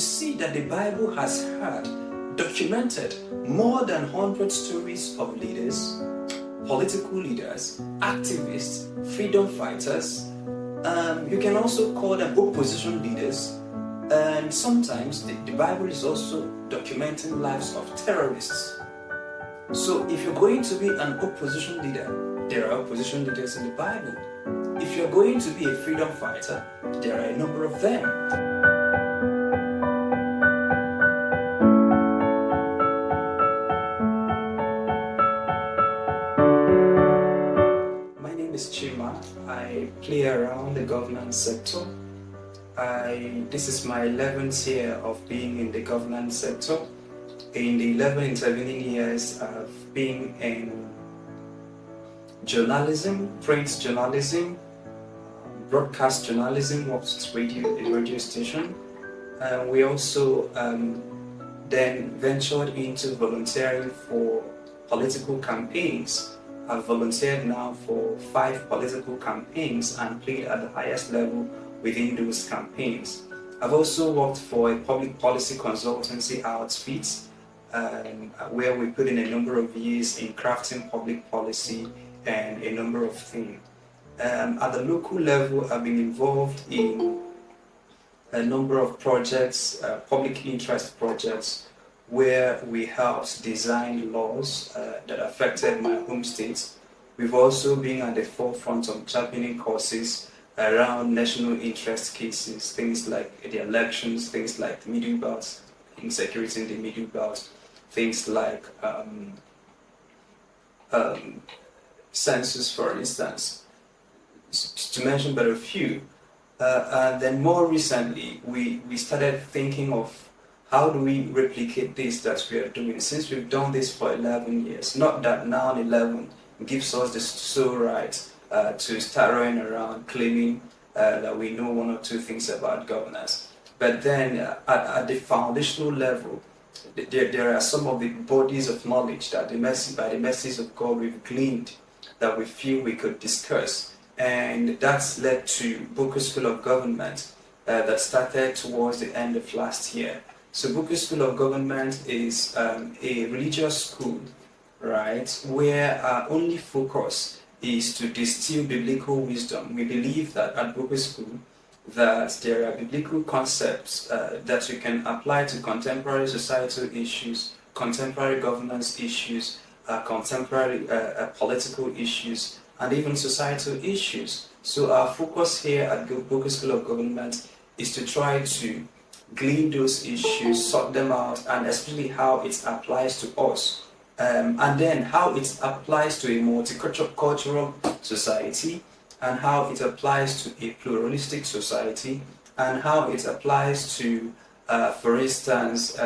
see that the Bible has had documented more than 100 stories of leaders, political leaders, activists, freedom fighters. You can also call them opposition leaders. And sometimes the Bible is also documenting lives of terrorists. So if you're going to be an opposition leader, there are opposition leaders in the Bible. If you're going to be a freedom fighter, there are a number of them. My name is Chima. I play around the governance sector. This is my 11th year of being in the governance sector. In the 11 intervening years, I've been in journalism, print journalism, broadcast journalism, worked at a radio station. We also then ventured into volunteering for political campaigns. I've volunteered now for 5 political campaigns and played at the highest level within those campaigns. I've also worked for a public policy consultancy outfit where we put in a number of years in crafting public policy and a number of things. At the local level, I've been involved in a number of projects, public interest projects, where we helped design laws that affected my home state. We've also been at the forefront of championing causes around national interest cases, things like the elections, things like the middle belt, insecurity in the middle belt, things like census, for instance, to mention but a few. And then more recently, we started thinking of how do we replicate this that we are doing, since we've done this for 11 years. Not that now 11 gives us the sole right to start running around claiming that we know one or two things about governance. But then at the foundational level, there are some of the bodies of knowledge that by the mercies of God we've gleaned that we feel we could discuss. And that's led to Boqer School of Government that started towards the end of last year. So Boqer School of Government is a religious school, right, where our only focus is to distill biblical wisdom. We believe that at Boqer School that there are biblical concepts that you can apply to contemporary societal issues, contemporary governance issues, contemporary political issues, and even societal issues. So our focus here at Boqer School of Government is to try to glean those issues, sort them out, and especially how it applies to us. And then how it applies to a multicultural society, and how it applies to a pluralistic society, and how it applies to, for instance,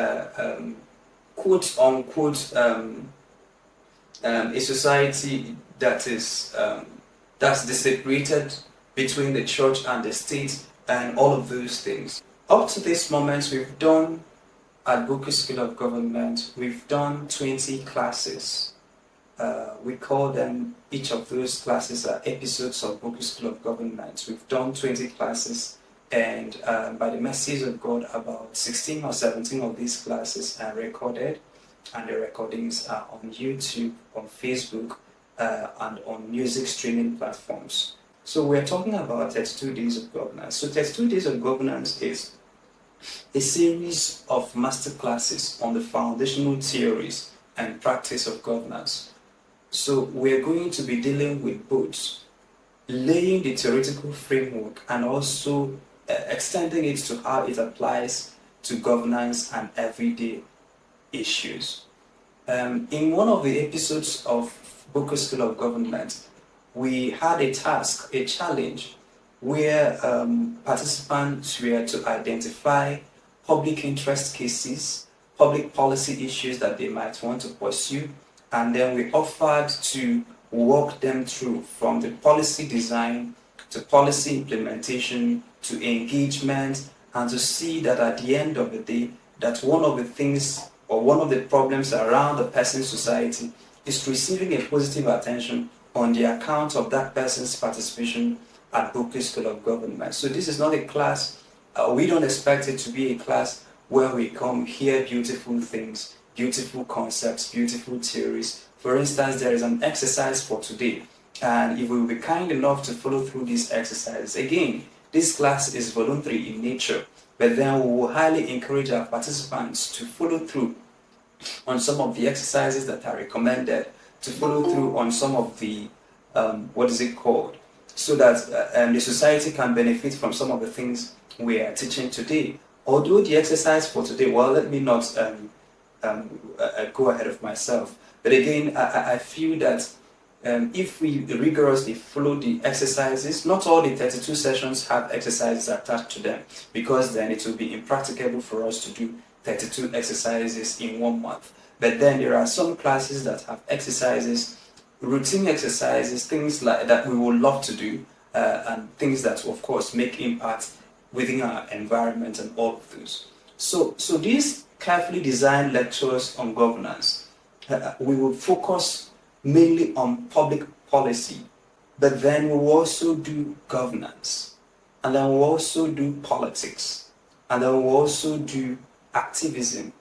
quote unquote, a society that is that's separated between the church and the state, and all of those things. Up to this moment, we've done at Boqer School of Government, we've done 20 classes. We call them, each of those classes are episodes of Boqer School of Government. We've done 20 classes, and by the mercies of God, about 16 or 17 of these classes are recorded, and the recordings are on YouTube, on Facebook, and on music streaming platforms. So we're talking about 32 Days of Governance. So 32 Days of Governance is a series of masterclasses on the foundational theories and practice of governance. So we're going to be dealing with both laying the theoretical framework and also extending it to how it applies to governance and everyday issues. In one of the episodes of Boqer School of Government, we had a task, a challenge, where participants were to identify public interest cases, public policy issues that they might want to pursue, and then we offered to walk them through from the policy design to policy implementation to engagement, and to see that at the end of the day, that one of the things or one of the problems around a person's society is receiving a positive attention on the account of that person's participation at Boqer School of Government. So this is not a class, we don't expect it to be a class where we come hear beautiful things, beautiful concepts, beautiful theories. For instance, there is an exercise for today, and if we will be kind enough to follow through these exercises, again, this class is voluntary in nature, but then we will highly encourage our participants to follow through on some of the exercises that are recommended, to follow through on some of the, what is it called, so that the society can benefit from some of the things we are teaching today. Although the exercise for today, well, let me not go ahead of myself, but again, I feel that if we rigorously follow the exercises, not all the 32 sessions have exercises attached to them, because then it will be impracticable for us to do 32 exercises in 1 month. But then there are some classes that have exercises, routine exercises, things like that we would love to do, and things that of course make impact within our environment and all of those. So these carefully designed lectures on governance, we will focus mainly on public policy, but then we'll also do governance, and then we'll also do politics, and then we'll also do activism,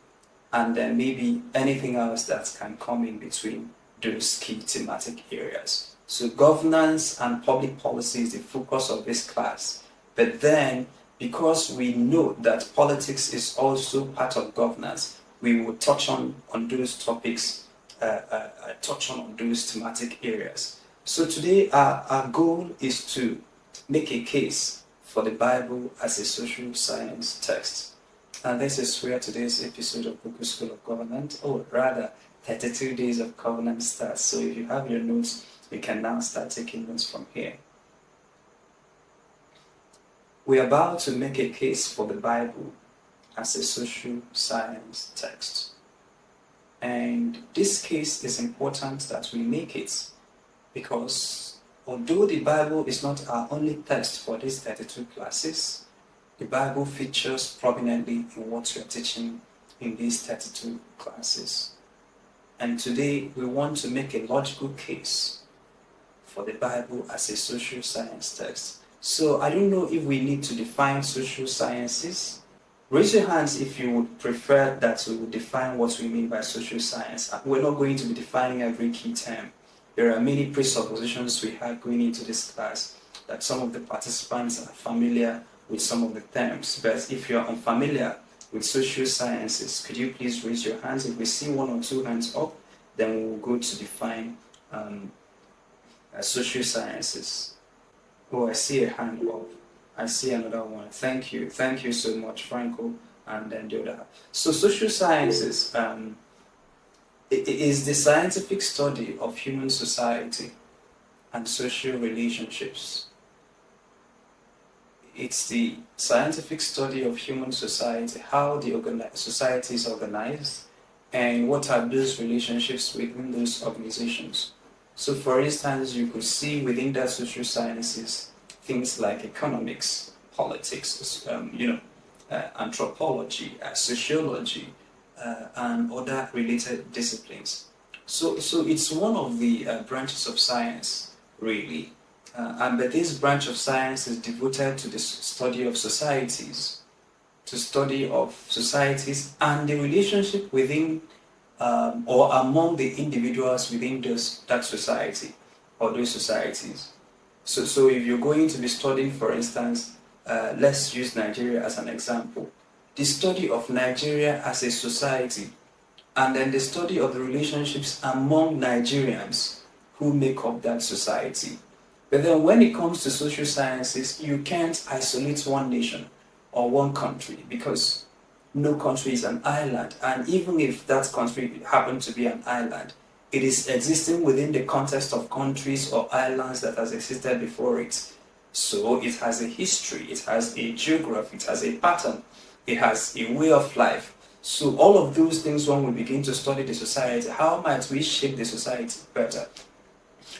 and then maybe anything else that can come in between those key thematic areas. So governance and public policy is the focus of this class, but then because we know that politics is also part of governance, we will touch on those topics, touch on those thematic areas. So today our goal is to make a case for the Bible as a social science text. And this is where today's episode of Boqer School of Government, or rather 32 Days of Covenant starts. So if you have your notes, you can now start taking notes from here. We are about to make a case for the Bible as a social science text. And this case is important that we make it, because although the Bible is not our only text for these 32 classes, the Bible features prominently in what we are teaching in these 32 classes. And today we want to make a logical case for the Bible as a social science text. So I don't know if we need to define social sciences. Raise your hands if you would prefer that we would define what we mean by social science. We're not going to be defining every key term. There are many presuppositions we have going into this class that some of the participants are familiar with some of the terms. But if you're unfamiliar with social sciences, could you please raise your hands? If we see 1 or 2 hands up, then we'll go to define social sciences. Oh, I see a hand up. I see another one. Thank you so much, Franco, and then the other. So social sciences is the scientific study of human society and social relationships. It's the scientific study of human society, how the society is organized, and what are those relationships within those organizations. So for instance, you could see within that social sciences things like economics, politics, anthropology, sociology, and other related disciplines. So it's one of the branches of science, really. But this branch of science is devoted to the study of societies, and the relationship within or among the individuals within that society or those societies. So if you're going to be studying, for instance, let's use Nigeria as an example, the study of Nigeria as a society, and then the study of the relationships among Nigerians who make up that society. But then when it comes to social sciences, you can't isolate one nation or one country, because no country is an island, and even if that country happened to be an island, it is existing within the context of countries or islands that has existed before it. So it has a history, it has a geography, it has a pattern, it has a way of life. So all of those things, when we begin to study the society, how might we shape the society better?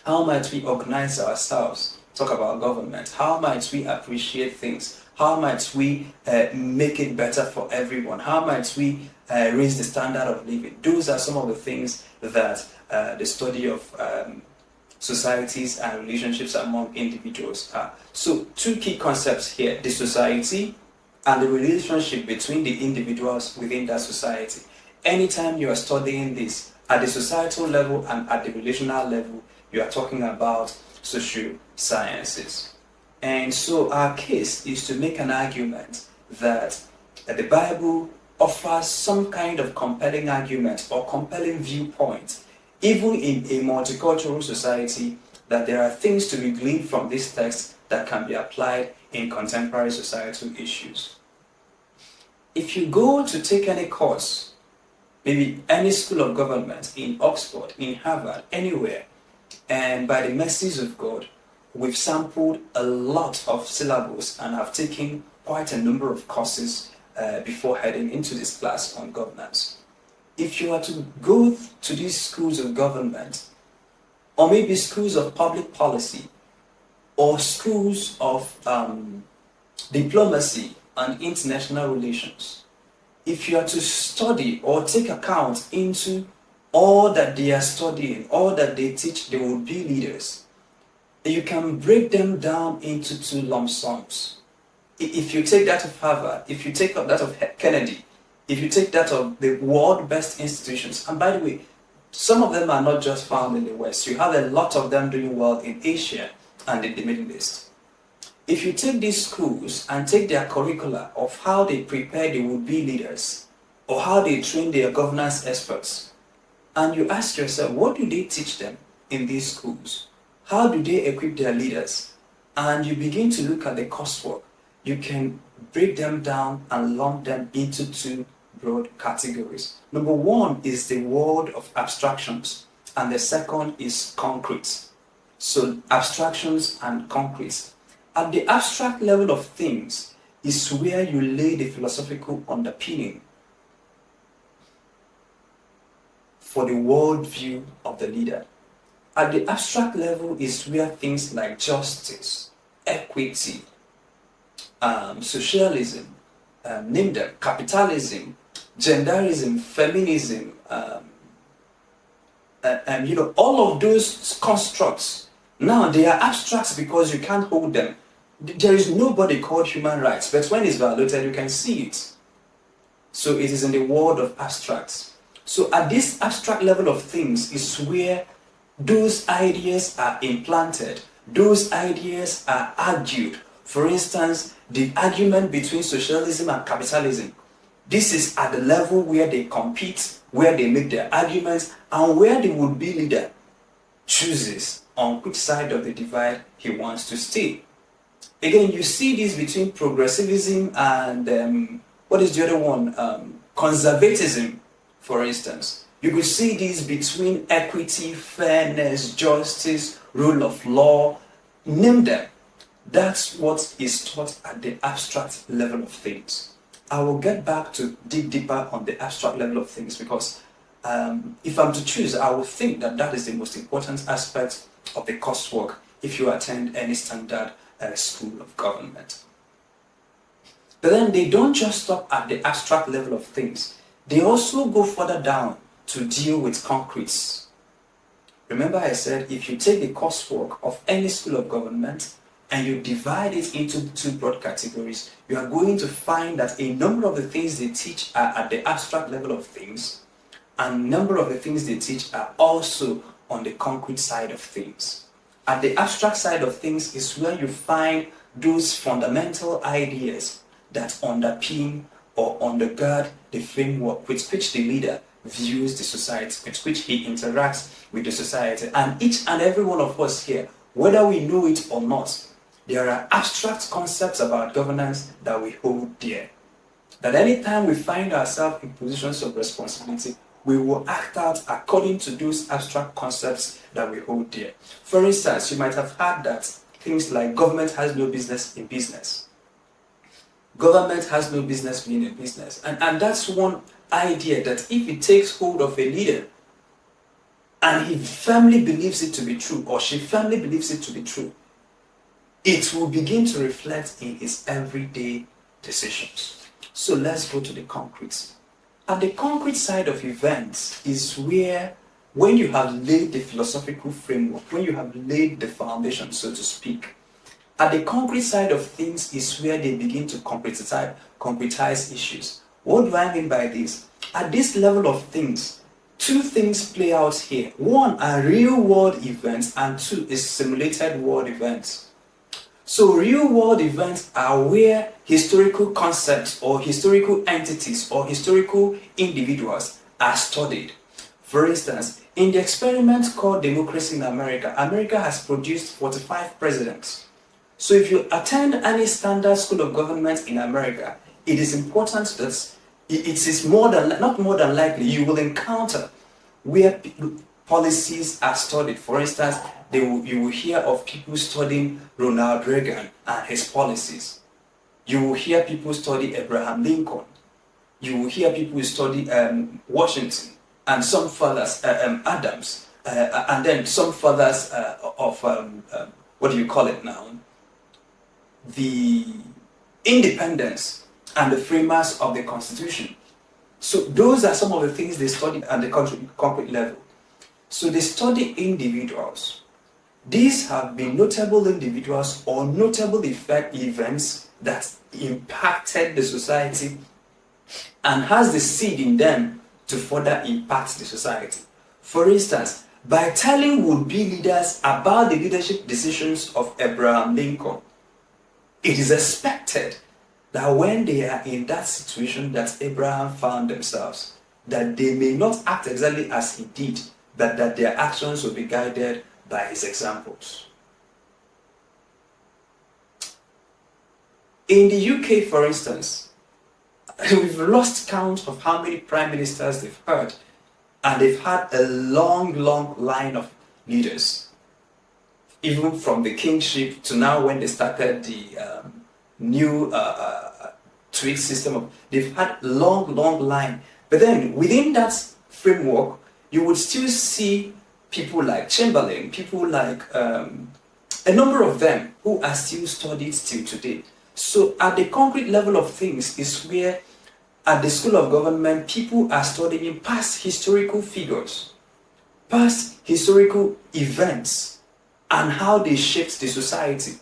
How might we organize ourselves? Talk about government. How might we appreciate things? How might we make it better for everyone? How might we raise the standard of living? Those are some of the things that the study of societies and relationships among individuals are. So 2 key concepts here: the society and the relationship between the individuals within that society. Anytime you are studying this at the societal level and at the relational level, you are talking about social sciences. And so our case is to make an argument that the Bible offers some kind of compelling argument or compelling viewpoint, even in a multicultural society, that there are things to be gleaned from this text that can be applied in contemporary societal issues. If you go to take any course, maybe any school of government in Oxford, in Harvard, anywhere, and by the mercies of God, we've sampled a lot of syllables and have taken quite a number of courses before heading into this class on governance. If you are to go to these schools of government, or maybe schools of public policy, or schools of diplomacy and international relations, if you are to study or take account into all that they are studying, all that they teach, they will be leaders, you can break them down into two lump sums. If you take that of Harvard, if you take that of Kennedy, if you take that of the world best institutions, and by the way, some of them are not just found in the West. You have a lot of them doing well in Asia and in the Middle East. If you take these schools and take their curricula of how they prepare the would-be leaders, or how they train their governance experts, and you ask yourself, what do they teach them in these schools? How do they equip their leaders? And you begin to look at the coursework. You can break them down and lump them into two broad categories. Number one is the world of abstractions, and the second is concrete. So abstractions and concrete. At the abstract level of things is where you lay the philosophical underpinning for the worldview of the leader. At the abstract level is where things like justice, equity, socialism, name them, capitalism, genderism, feminism, all of those constructs. Now they are abstracts because you can't hold them. There is nobody called human rights, but when it's violated, you can see it. So it is in the world of abstracts. So at this abstract level of things is where those ideas are implanted, those ideas are argued. For instance, the argument between socialism and capitalism. This is at the level where they compete, where they make their arguments, and where the would-be leader chooses on which side of the divide he wants to stay. Again, you see this between progressivism and what is the other one? Conservatism, for instance. You could see this between equity, fairness, justice, rule of law, name them. That's what is taught at the abstract level of things. I will get back to dig deeper on the abstract level of things because if I'm to choose, I would think that that is the most important aspect of the coursework if you attend any standard school of government. But then they don't just stop at the abstract level of things. They also go further down to deal with concretes. Remember I said if you take the coursework of any school of government and you divide it into two broad categories, you are going to find that a number of the things they teach are at the abstract level of things, and a number of the things they teach are also on the concrete side of things. At the abstract side of things is where you find those fundamental ideas that underpin or undergird the framework with which the leader views the society, with which he interacts with the society. And each and every one of us here, whether we know it or not, there are abstract concepts about governance that we hold dear. That anytime we find ourselves in positions of responsibility, we will act out according to those abstract concepts that we hold dear. For instance, you might have heard that things like government has no business in business. Government has no business being in business. And that's one idea that if it takes hold of a leader and he firmly believes it to be true, or she firmly believes it to be true, it will begin to reflect in his everyday decisions. So let's go to the concrete. At the concrete side of events is where, when you have laid the philosophical framework, when you have laid the foundation, so to speak, At the concrete side of things is where they begin to concretize issues. What do I mean by this? At this level of things, two things play out here. One are real world events, and two is simulated world events. So real world events are where historical concepts or historical entities or historical individuals are studied. For instance, in the experiment called Democracy in America, America has produced 45 presidents. So if you attend any standard school of government in America, it is important that it is not more than likely you will encounter where policies are studied. For instance, you will hear of people studying Ronald Reagan and his policies. You will hear people study Abraham Lincoln. You will hear people study Washington and some fathers, Adams, and then some fathers of, what do you call it now? The independence and the framers of the Constitution. So those are some of the things they study at the concrete level. So they study individuals. These have been notable individuals or notable events that impacted the society and has the seed in them to further impact the society. For instance, by telling would-be leaders about the leadership decisions of Abraham Lincoln, it is expected that when they are in that situation that Abraham found themselves, that they may not act exactly as he did, but that their actions will be guided by his examples. In the UK, for instance, we've lost count of how many prime ministers they've had, and they've had a long line of leaders, even from the kingship to now when they started the new tweak system. They've had long line, but then within that framework, you would still see people like Chamberlain, people like a number of them who are still studied till today. So at the concrete level of things is where at the School of Government people are studying past historical figures, past historical events and how they shaped the society.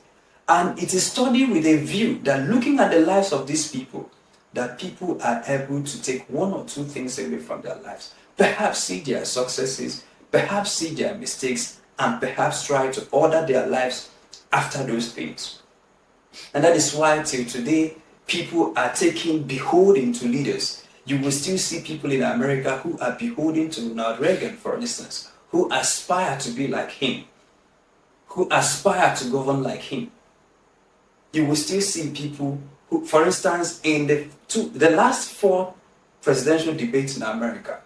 And it is studied with a view that looking at the lives of these people, that people are able to take one or two things away from their lives. Perhaps see their successes, perhaps see their mistakes, and perhaps try to order their lives after those things. And that is why till today, people are taking beholding to leaders. You will still see people in America who are beholding to Ronald Reagan, for instance, who aspire to be like him, who aspire to govern like him. You will still see people who, for instance, in the last 4 presidential debates in America,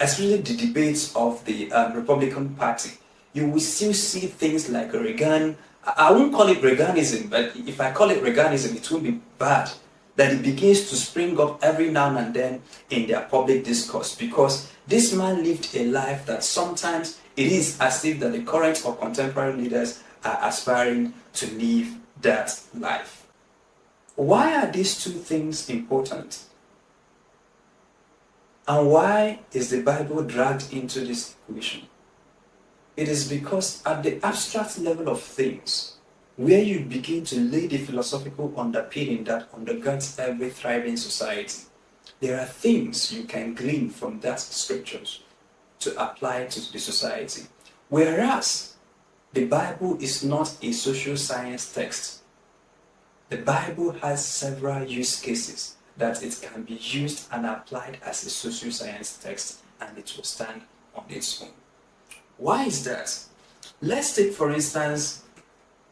especially the debates of the Republican Party, you will still see things like Reagan. I won't call it Reaganism, but if I call it Reaganism, it won't be bad. That it begins to spring up every now and then in their public discourse, because this man lived a life that sometimes it is as if that the current or contemporary leaders are aspiring to live that life. Why are these two things important? And why is the Bible dragged into this equation? It is because at the abstract level of things, where you begin to lay the philosophical underpinning that undergirds every thriving society, there are things you can glean from that scriptures to apply to the society. Whereas the Bible is not a social science text. The Bible has several use cases that it can be used and applied as a social science text, and it will stand on its own. Why is that? Let's take, for instance,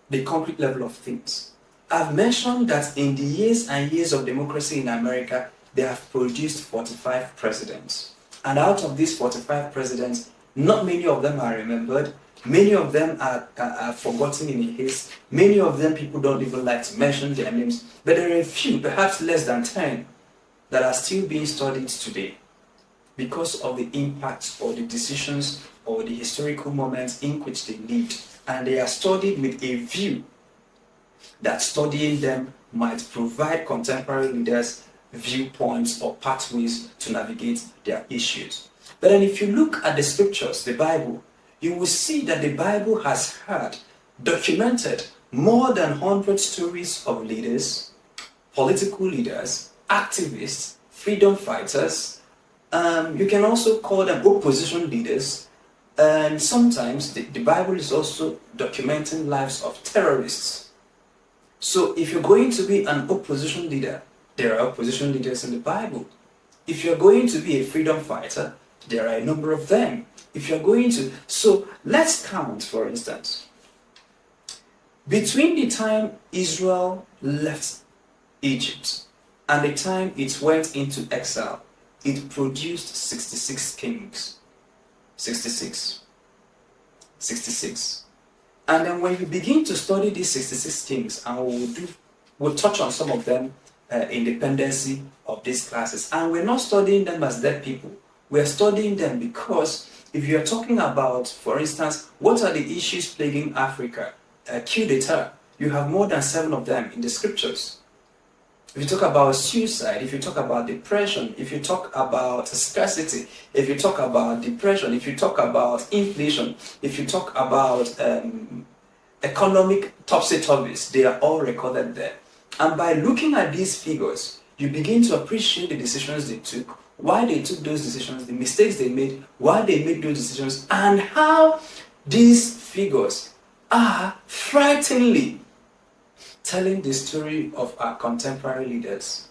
the concrete level of things. I've mentioned that in the years and years of democracy in America, they have produced 45 presidents. And out of these 45 presidents, not many of them are remembered. Many of them are forgotten in haste. Many of them people don't even like to mention their names. But there are a few, perhaps less than 10, that are still being studied today because of the impact or the decisions or the historical moments in which they lived. And they are studied with a view that studying them might provide contemporary leaders viewpoints or pathways to navigate their issues. But then if you look at the scriptures, the Bible, you will see that the Bible has had, documented more than 100 stories of leaders, political leaders, activists, freedom fighters. You can also call them opposition leaders. And sometimes the Bible is also documenting lives of terrorists. So if you're going to be an opposition leader, there are opposition leaders in the Bible. If you're going to be a freedom fighter, there are a number of them. If you're going to... So let's count, for instance. Between the time Israel left Egypt and the time it went into exile, it produced 66 kings. 66. And then when you begin to study these 66 kings, and we'll touch on some of them in the pendency of these classes. And we're not studying them as dead people. We're studying them because if you're talking about, for instance, what are the issues plaguing Africa? Coup d'etat. You have more than 7 of them in the scriptures. If you talk about suicide, if you talk about depression, if you talk about scarcity, if you talk about depression, if you talk about inflation, if you talk about economic topsy-turvies, they are all recorded there. And by looking at these figures, you begin to appreciate the decisions they took, why they took those decisions, the mistakes they made, why they made those decisions, and how these figures are frighteningly telling the story of our contemporary leaders.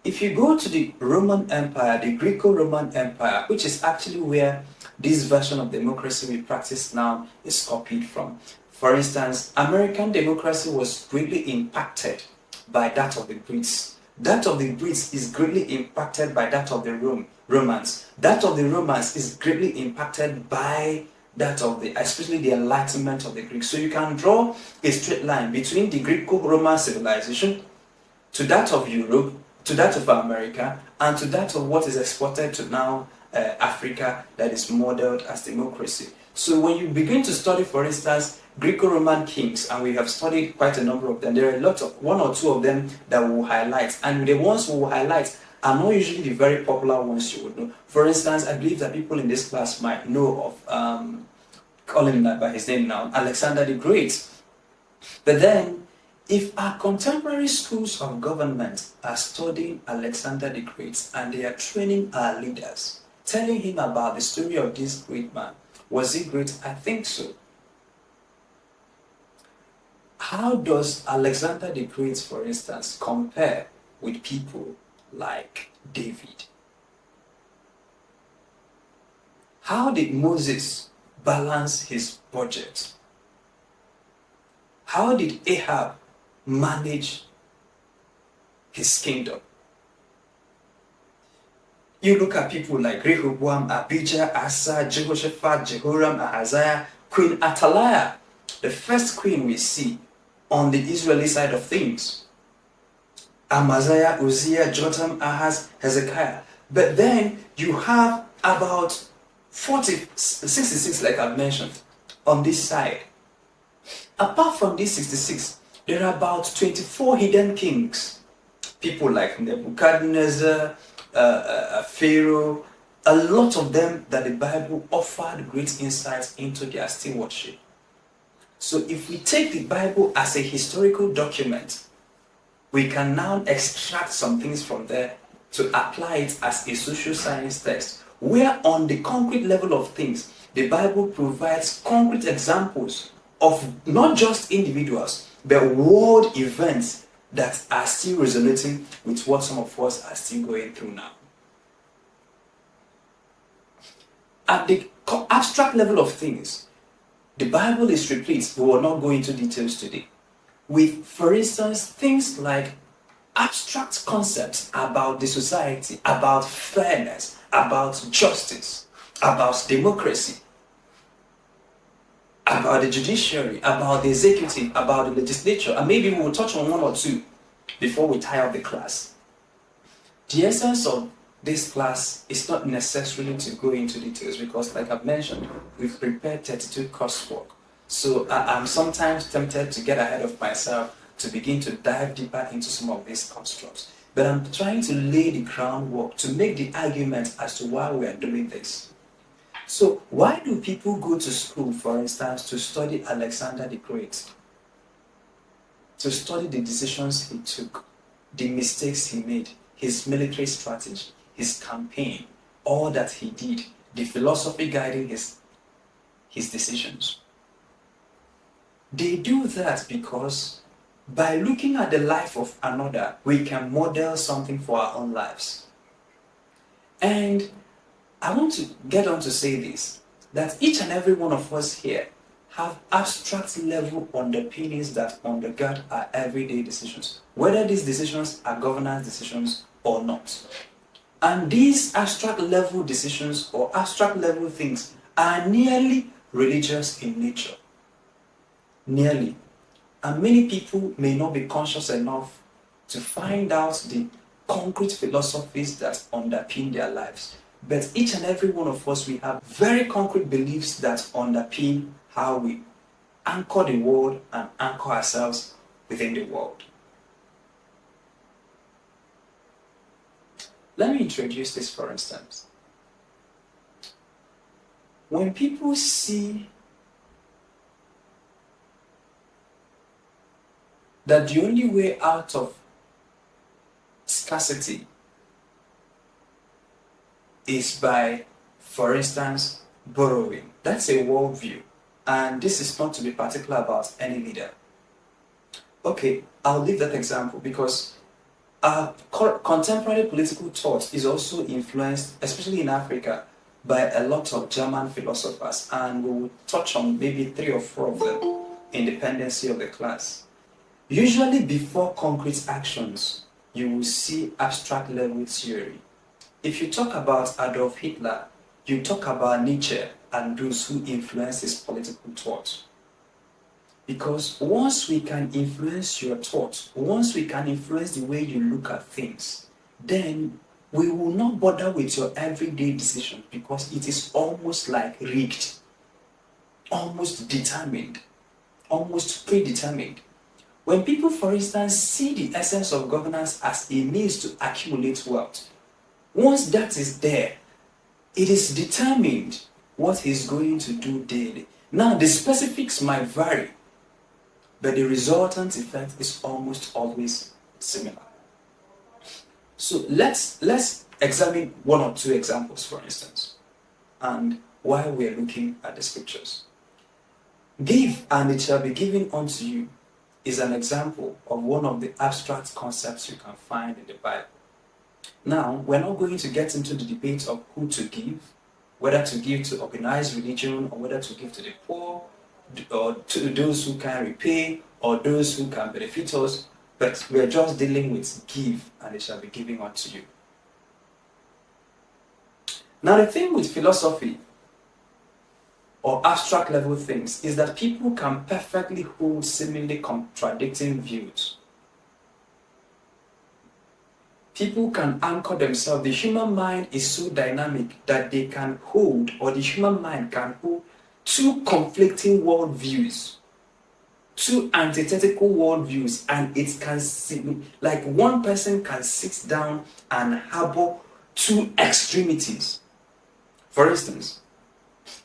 If you go to the Roman Empire, the Greco-Roman Empire, which is actually where this version of democracy we practice now is copied from. For instance, American democracy was greatly impacted by that of the Brits. That of the Brits is greatly impacted by that of the Romans. That of the Romans is greatly impacted by that of especially the Enlightenment of the Greeks. So you can draw a straight line between the Greco-Roman civilization to that of Europe, to that of America, and to that of what is exported to now Africa, that is modeled as democracy. So when you begin to study, for instance, Greco-Roman kings, and we have studied quite a number of them, there are one or two of them that we will highlight, and the ones we will highlight are not usually the very popular ones you would know. For instance, I believe that people in this class might know of, call him by his name now, Alexander the Great. But then, if our contemporary schools of government are studying Alexander the Great and they are training our leaders, telling him about the story of this great man, was he great? I think so. How does Alexander the Great, for instance, compare with people like David? How did Moses balance his budget? How did Ahab manage his kingdom? You look at people like Rehoboam, Abijah, Asa, Jehoshaphat, Jehoram, Ahaziah, Queen Athaliah, the first queen we see on the Israeli side of things. Amaziah, Uzziah, Jotham, Ahaz, Hezekiah. But then you have about 66, like I've mentioned, on this side. Apart from these 66, there are about 24 hidden kings. People like Nebuchadnezzar, Pharaoh, a lot of them that the Bible offered great insights into their stewardship. So if we take the Bible as a historical document, we can now extract some things from there to apply it as a social science text, where on the concrete level of things, the Bible provides concrete examples of not just individuals, but world events that are still resonating with what some of us are still going through now. At the abstract level of things, the Bible is replete, we will not go into details today, with, for instance, things like abstract concepts about the society, about fairness, about justice, about democracy, about the judiciary, about the executive, about the legislature, and maybe we will touch on one or two before we tie up the class. The essence of this class is not necessarily to go into details because, like I've mentioned, we've prepared 32 coursework. So I'm sometimes tempted to get ahead of myself to begin to dive deeper into some of these constructs. But I'm trying to lay the groundwork to make the argument as to why we are doing this. So why do people go to school, for instance, to study Alexander the Great? To study the decisions he took, the mistakes he made, his military strategy, his campaign, all that he did, the philosophy guiding his decisions. They do that because by looking at the life of another, we can model something for our own lives. And I want to get on to say this, that each and every one of us here have abstract level underpinnings that undergird our everyday decisions, whether these decisions are governance decisions or not. And these abstract level decisions or abstract level things are nearly religious in nature. Nearly. And many people may not be conscious enough to find out the concrete philosophies that underpin their lives. But each and every one of us, we have very concrete beliefs that underpin how we anchor the world and anchor ourselves within the world. Let me introduce this, for instance. When people see that the only way out of scarcity is by, for instance, borrowing. That's a worldview. And this is not to be particular about any leader. Okay, I'll leave that example because contemporary political thought is also influenced, especially in Africa, by a lot of German philosophers. And we will touch on maybe 3 or 4 of them in dependency of the class. Usually before concrete actions, you will see abstract level theory. If you talk about Adolf Hitler, you talk about Nietzsche and those who influence his political thought. Because once we can influence your thought, once we can influence the way you look at things, then we will not bother with your everyday decision because it is almost like rigged, almost determined, almost predetermined. When people, for instance, see the essence of governance as a means to accumulate wealth, once that is there, it is determined what he's going to do daily. Now, the specifics might vary, but the resultant effect is almost always similar. So let's examine 1 or 2 examples, for instance, and while we are looking at the scriptures. Give, and it shall be given unto you is an example of one of the abstract concepts you can find in the Bible. Now, we're not going to get into the debate of who to give, whether to give to organized religion or whether to give to the poor, or to those who can repay, or those who can benefit us, but we're just dealing with give, and it shall be given unto you. Now, the thing with philosophy or abstract level things is that people can perfectly hold seemingly contradicting views. People can anchor themselves. The human mind is so dynamic that they can hold, or the human mind can hold 2 conflicting worldviews, 2 antithetical worldviews, and it can seem like one person can sit down and harbor 2 extremities. For instance,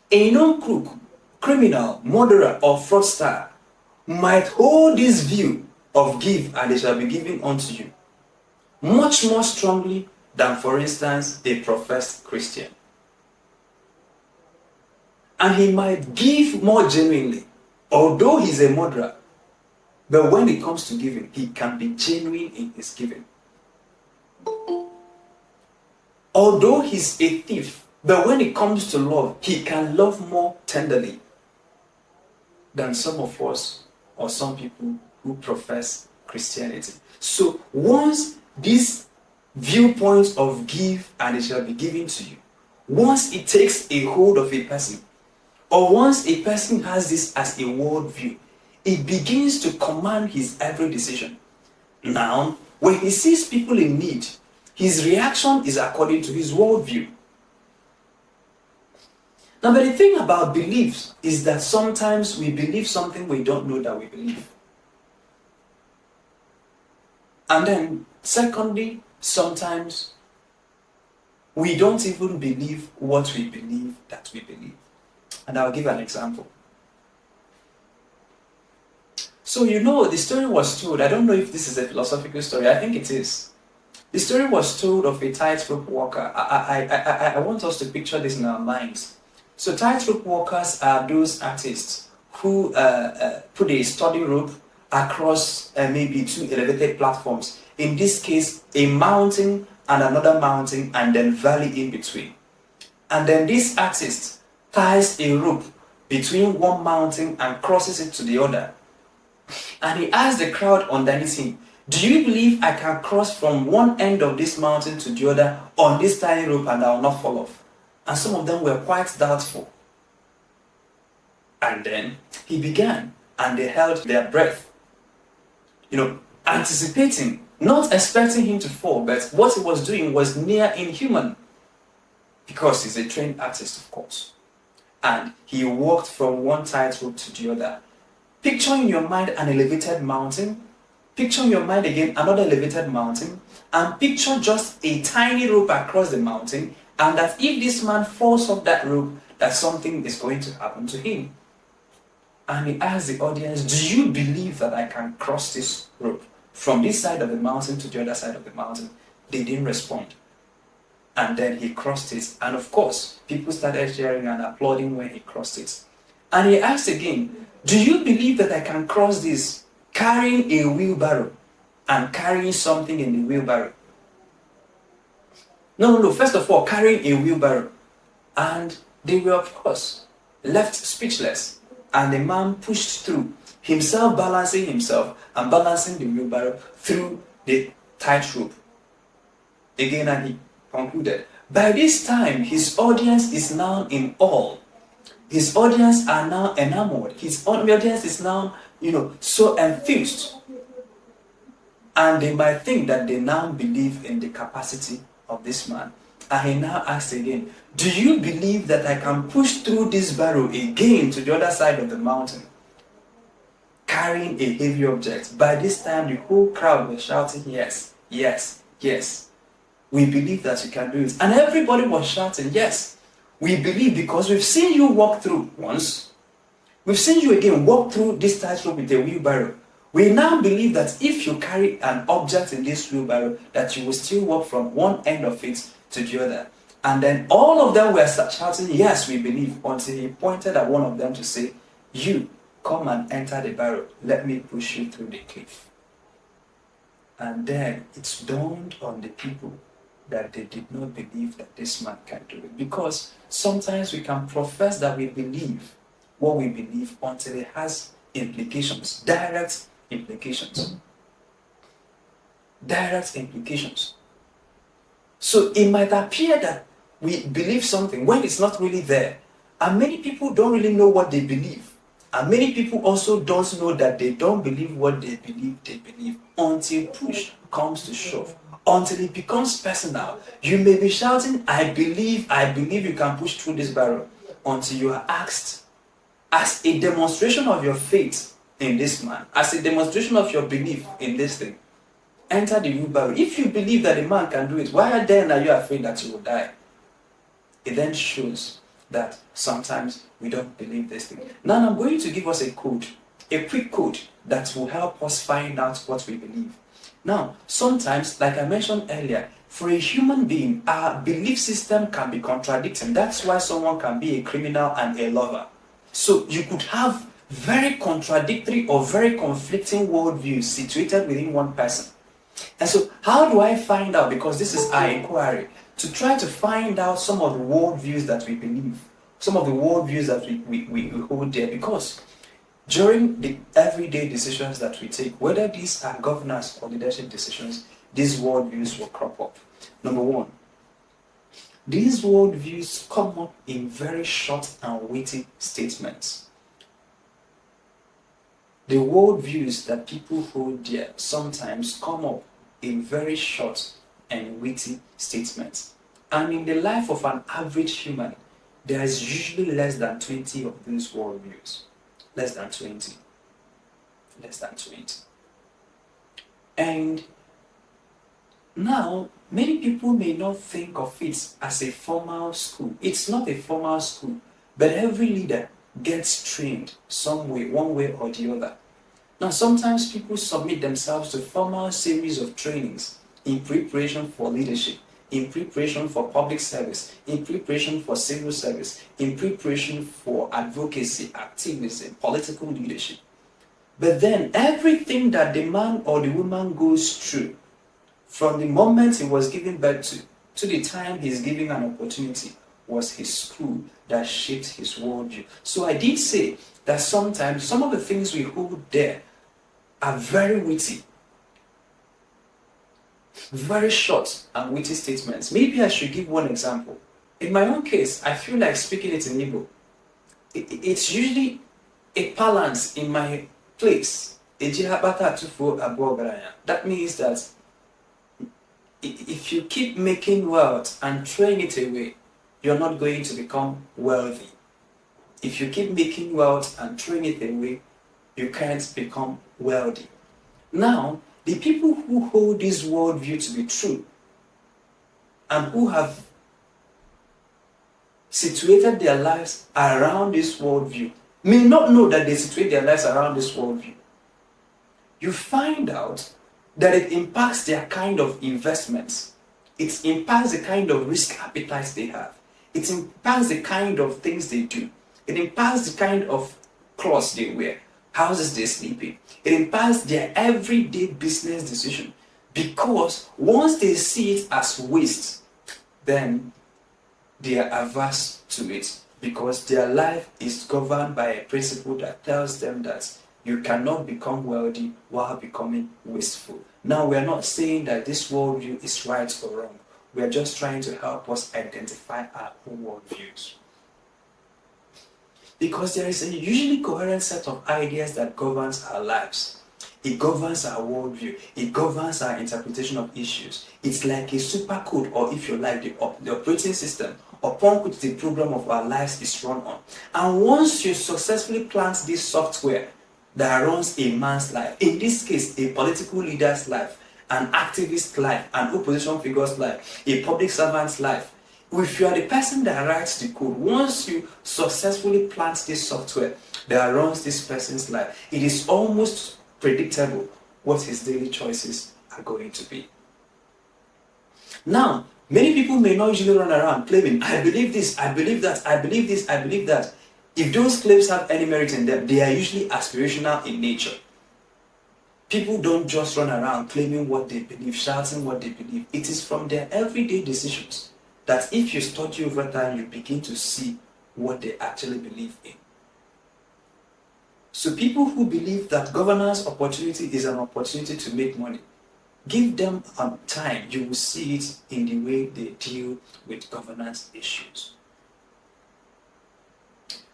a known crook, criminal, murderer, or fraudster might hold this view of give and it shall be given unto you much more strongly than, for instance, a professed Christian. And he might give more genuinely, although he's a murderer. But when it comes to giving, he can be genuine in his giving. Although he's a thief, but when it comes to love, he can love more tenderly than some of us or some people who profess Christianity. So once this viewpoint of give and it shall be given to you, once it takes a hold of a person, or once a person has this as a worldview, it begins to command his every decision. Now, when he sees people in need, his reaction is according to his worldview. Now, but the thing about beliefs is that sometimes we believe something we don't know that we believe. And then, secondly, sometimes We don't even believe what we believe that we believe. And I'll give an example. So the story was told, I don't know if this is a philosophical story, I think it is. The story was told of a tightrope walker. I want us to picture this in our minds. So tightrope walkers are those artists who put a sturdy rope across maybe two elevated platforms. In this case, a mountain and another mountain, and then valley in between. And then this artist ties a rope between one mountain and crosses it to the other. And he asks the crowd underneath him, do you believe I can cross from one end of this mountain to the other on this tiny rope and I will not fall off? And some of them were quite doubtful. And then he began, and they held their breath, anticipating, not expecting him to fall, but what he was doing was near inhuman, because he's a trained artist, of course. And he walked from one tightrope to the other. Picture in your mind an elevated mountain, picture in your mind again another elevated mountain, and picture just a tiny rope across the mountain, and that if this man falls off that rope, that something is going to happen to him. And he asked the audience, do you believe that I can cross this rope from this side of the mountain to the other side of the mountain? They didn't respond. And then he crossed it. And of course, people started cheering and applauding when he crossed it. And he asked again, do you believe that I can cross this carrying a wheelbarrow and carrying something in the wheelbarrow? No, first of all, carrying a wheelbarrow. And they were, of course, left speechless. And the man pushed through, himself balancing himself and balancing the wheelbarrow through the tightrope. Again, and he concluded, by this time, his audience is now in awe. His audience are now enamored. His audience is now, so enthused. And they might think that they now believe in the capacity of this man. And he now asked again, do you believe that I can push through this barrow again to the other side of the mountain, carrying a heavy object? By this time, the whole crowd was shouting, yes, yes, yes. We believe that you can do it. And everybody was shouting, yes, we believe, because we've seen you walk through once. We've seen you again walk through this tightrope with a wheelbarrow. We now believe that if you carry an object in this wheelbarrow, that you will still walk from one end of it to the other. And then all of them were shouting, yes, we believe, until he pointed at one of them to say, you, come and enter the barrow. Let me push you through the cliff. And then it dawned on the people that they did not believe that this man can do it. Because sometimes we can profess that we believe what we believe until it has implications, direct implications. Direct implications. So it might appear that we believe something when it's not really there. And many people don't really know what they believe. And many people also don't know that they don't believe what they believe until push comes to shove. Until it becomes personal. You may be shouting, I believe you can push through this barrel, until you are asked, as a demonstration of your faith in this man, as a demonstration of your belief in this thing, enter the wheelbarrow. If you believe that a man can do it, why then are you afraid that you will die? It then shows that sometimes we don't believe this thing. Now I'm going to give us a code, a quick code that will help us find out what we believe. Now, sometimes, like I mentioned earlier, for a human being, our belief system can be contradicting. That's why someone can be a criminal and a lover. So you could have very contradictory or very conflicting worldviews situated within one person. And so how do I find out? Because this is our inquiry, to try to find out some of the worldviews that we believe, some of the worldviews that we hold dear. Because during the everyday decisions that we take, whether these are governance or leadership decisions, these worldviews will crop up. Number one, these worldviews come up in very short and weighty statements. The worldviews that people hold dear sometimes come up in very short and witty statements. And in the life of an average human, there is usually less than 20 of these worldviews. Less than 20. Less than 20. And Now, many people may not think of it as a formal school. It's not a formal school, but every leader gets trained some way, one way or the other. Now, sometimes people submit themselves to formal series of trainings in preparation for leadership, in preparation for public service, in preparation for civil service, in preparation for advocacy, activism, political leadership. But then everything that the man or the woman goes through from the moment he was given birth to the time he's given an opportunity was his school that shaped his worldview. So I did say that sometimes some of the things we hold there are very witty, very short and witty statements. Maybe I should give one example. In my own case, I feel like speaking it in Igbo. It's usually a balance in my place. That means that if you keep making wealth and throwing it away, you're not going to become wealthy. If you keep making wealth and throwing it away, you can't become wealthy. Now, the people who hold this worldview to be true and who have situated their lives around this worldview may not know that they situate their lives around this worldview. You find out that it impacts their kind of investments. It impacts the kind of risk appetites they have. It impacts the kind of things they do. It impacts the kind of clothes they wear, houses they sleep in. It impacts their everyday business decision. Because once they see it as waste, then they are averse to it. Because their life is governed by a principle that tells them that you cannot become wealthy while becoming wasteful. Now, we are not saying that this worldview is right or wrong. We are just trying to help us identify our own worldviews. Because there is a usually coherent set of ideas that governs our lives. It governs our worldview. It governs our interpretation of issues. It's like a super code, or if you like, the operating system upon which the program of our lives is run on. And once you successfully plant this software that runs a man's life, in this case, a political leader's life, an activist's life, an opposition figure's life, a public servant's life, if you are the person that writes the code, once you successfully plant this software that runs this person's life, it is almost predictable what his daily choices are going to be. Now, many people may not usually run around claiming, I believe this, I believe that, I believe this, I believe that. If those claims have any merit in them, they are usually aspirational in nature. People don't just run around claiming what they believe, shouting what they believe. It is from their everyday decisions that if you study over time, you begin to see what they actually believe in. So people who believe that governance opportunity is an opportunity to make money, give them time, you will see it in the way they deal with governance issues.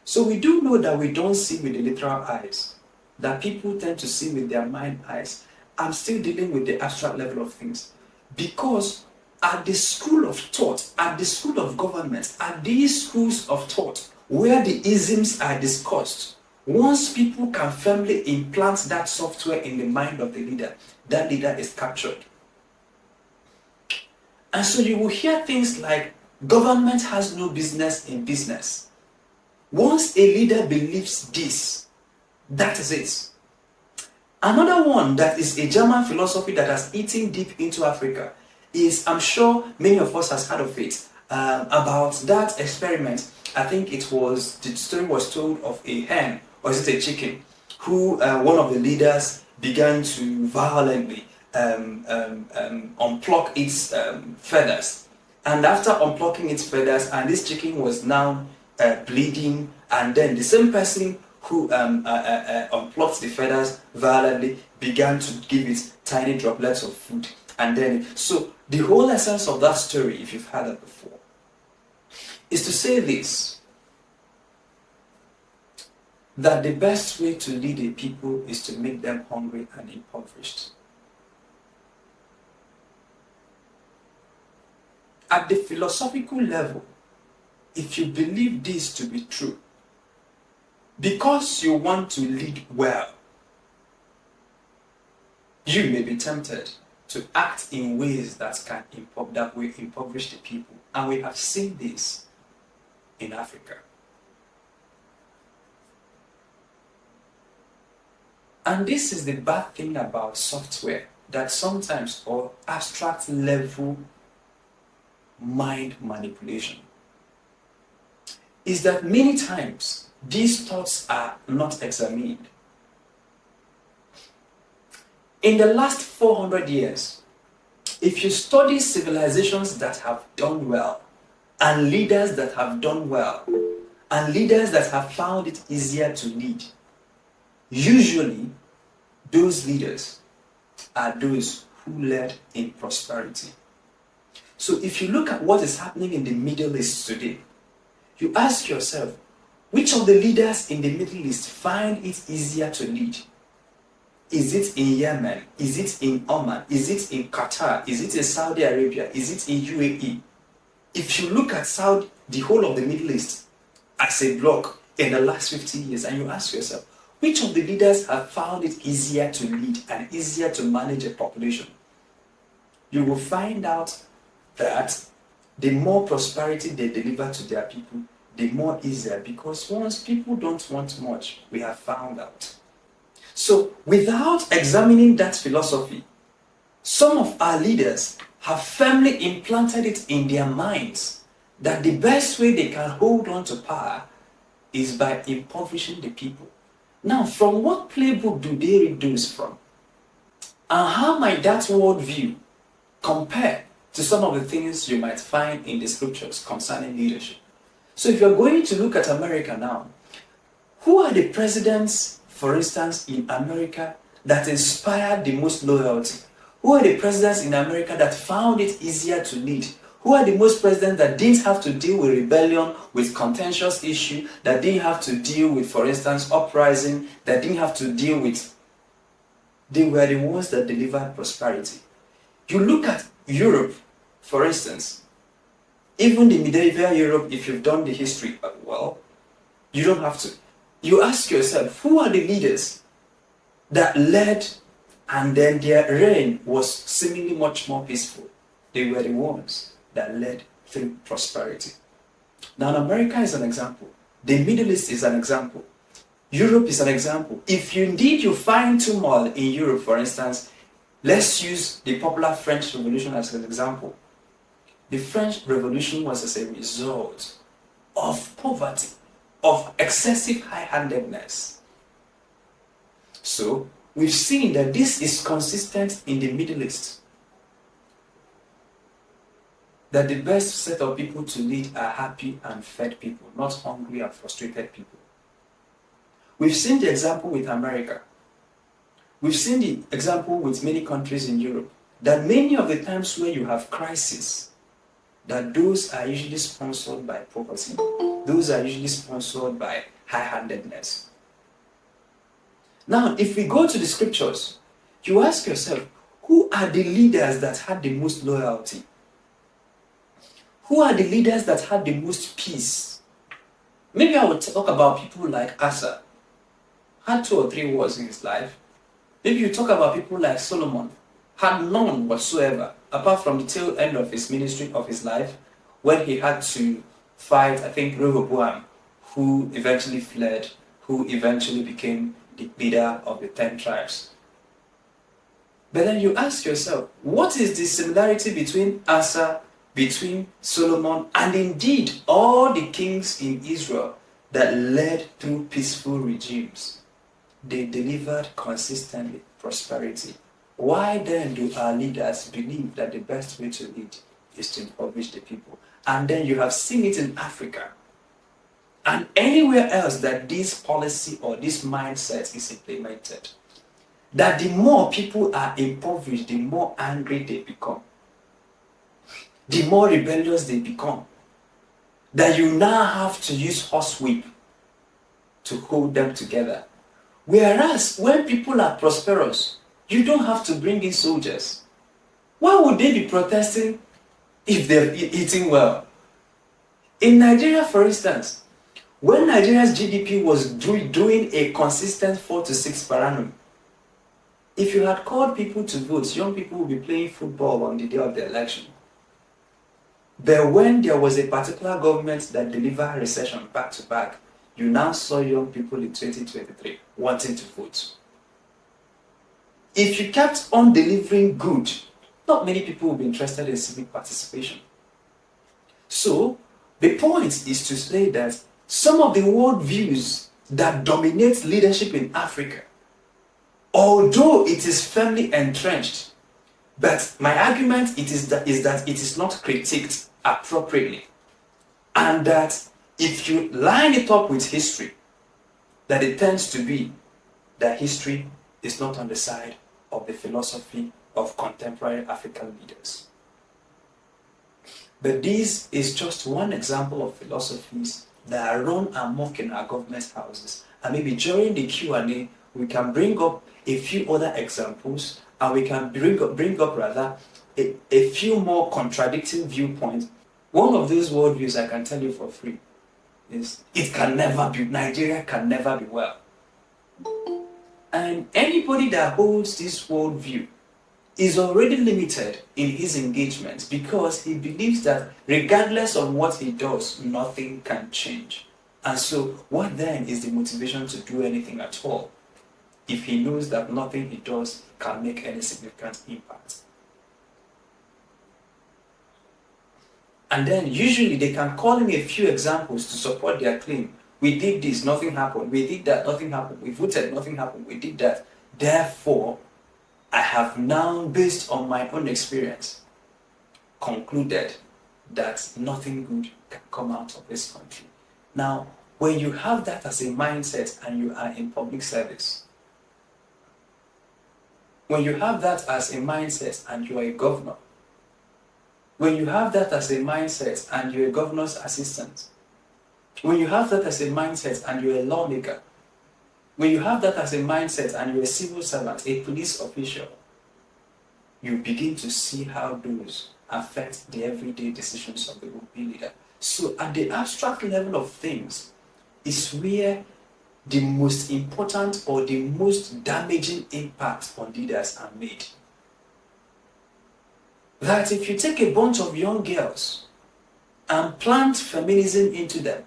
So we do know that we don't see with the literal eyes, that people tend to see with their mind eyes. I'm still dealing with the abstract level of things. Because at the school of thought, at the school of government, at these schools of thought, where the isms are discussed, once people can firmly implant that software in the mind of the leader, that leader is captured. And so you will hear things like, government has no business in business. Once a leader believes this, that is it. Another one that is a German philosophy that has eaten deep into Africa is, I'm sure many of us has heard of it, about that experiment. I think the story was told of a hen, or is it a chicken, who one of the leaders began to violently unpluck its feathers. And after unplucking its feathers, and this chicken was now bleeding, and then the same person who unplucked the feathers violently began to give it tiny droplets of food. And then, so the whole essence of that story, if you've heard it before, is to say this, that the best way to lead a people is to make them hungry and impoverished. At the philosophical level, if you believe this to be true, because you want to lead well, you may be tempted to act in ways that will impoverish the people. And we have seen this in Africa. And this is the bad thing about software, that sometimes, or abstract level mind manipulation, is that many times these thoughts are not examined. In the last 400 years, if you study civilizations that have done well, and leaders that have done well, and leaders that have found it easier to lead, usually those leaders are those who led in prosperity. So if you look at what is happening in the Middle East today, you ask yourself, which of the leaders in the Middle East find it easier to lead? Is it in Yemen? Is it in Oman? Is it in Qatar? Is it in Saudi Arabia? Is it in UAE? If you look at the whole of the Middle East as a block in the last 50 years, and you ask yourself, which of the leaders have found it easier to lead and easier to manage a population? You will find out that the more prosperity they deliver to their people, the more easier, because once people don't want much, we have found out. So without examining that philosophy, some of our leaders have firmly implanted it in their minds that the best way they can hold on to power is by impoverishing the people. Now, from what playbook do they read those from? And how might that worldview compare to some of the things you might find in the scriptures concerning leadership? So if you're going to look at America now, who are the presidents, for instance, in America that inspired the most loyalty? Who are the presidents in America that found it easier to lead? Who are the most presidents that didn't have to deal with rebellion, with contentious issue, that didn't have to deal with, for instance, uprising, that didn't have to deal with? They were the ones that delivered prosperity. You look at Europe, for instance, even the medieval Europe, if you've done the history well, you don't have to. You ask yourself, who are the leaders that led and then their reign was seemingly much more peaceful? They were the ones that led through prosperity. Now, America is an example. The Middle East is an example. Europe is an example. If indeed you find turmoil in Europe, for instance, let's use the popular French Revolution as an example. The French Revolution was as a result of poverty, of excessive high-handedness. So, we've seen that this is consistent in the Middle East. That the best set of people to lead are happy and fed people, not hungry and frustrated people. We've seen the example with America. We've seen the example with many countries in Europe, that many of the times where you have crisis, that those are usually sponsored by poverty. Those are usually sponsored by high-handedness. Now, if we go to the scriptures, you ask yourself, who are the leaders that had the most loyalty? Who are the leaders that had the most peace? Maybe I would talk about people like Asa, had 2 or 3 wars in his life. Maybe you talk about people like Solomon, had none whatsoever, apart from the tail end of his ministry of his life, when he had to fight, I think, Rehoboam, who eventually fled, who eventually became the leader of the 10 tribes. But then you ask yourself, what is the similarity between Asa, between Solomon, and indeed all the kings in Israel that led through peaceful regimes? They delivered consistently prosperity. Why then do our leaders believe that the best way to lead is to impoverish the people? And then you have seen it in Africa and anywhere else that this policy or this mindset is implemented, that the more people are impoverished, the more angry they become, the more rebellious they become, that you now have to use horsewhip to hold them together. Whereas when people are prosperous, you don't have to bring in soldiers. Why would they be protesting if they're eating well? In Nigeria, for instance, when Nigeria's GDP was doing a consistent 4 to 6 per annum, If you had called people to vote, young people would be playing football on the day of the election. But when there was a particular government that delivered recession back to back, you now saw young people in 2023 wanting to vote. If you kept on delivering good, not many people will be interested in civic participation. So, the point is to say that some of the worldviews that dominate leadership in Africa, although it is firmly entrenched, but my argument is that it is not critiqued appropriately. And that if you line it up with history, that it tends to be that history is not on the side of the philosophy of contemporary African leaders. But this is just one example of philosophies that are run amok in our government houses. And maybe during the Q&A, we can bring up a few other examples, and we can bring up rather a few more contradicting viewpoints. One of those worldviews I can tell you for free is Nigeria can never be well. And anybody that holds this worldview is already limited in his engagement because he believes that regardless of what he does, nothing can change. And so what then is the motivation to do anything at all if he knows that nothing he does can make any significant impact? And then usually they can call him a few examples to support their claim. We did this, nothing happened. We did that, nothing happened. We voted, nothing happened. We did that. Therefore, I have now, based on my own experience, concluded that nothing good can come out of this country. Now, when you have that as a mindset and you are in public service, when you have that as a mindset and you are a governor, when you have that as a mindset and you're a governor's assistant, when you have that as a mindset and you're a lawmaker, when you have that as a mindset and you're a civil servant, a police official, you begin to see how those affect the everyday decisions of the would-be leader. So at the abstract level of things is where the most important or the most damaging impact on leaders are made. That if you take a bunch of young girls and plant feminism into them,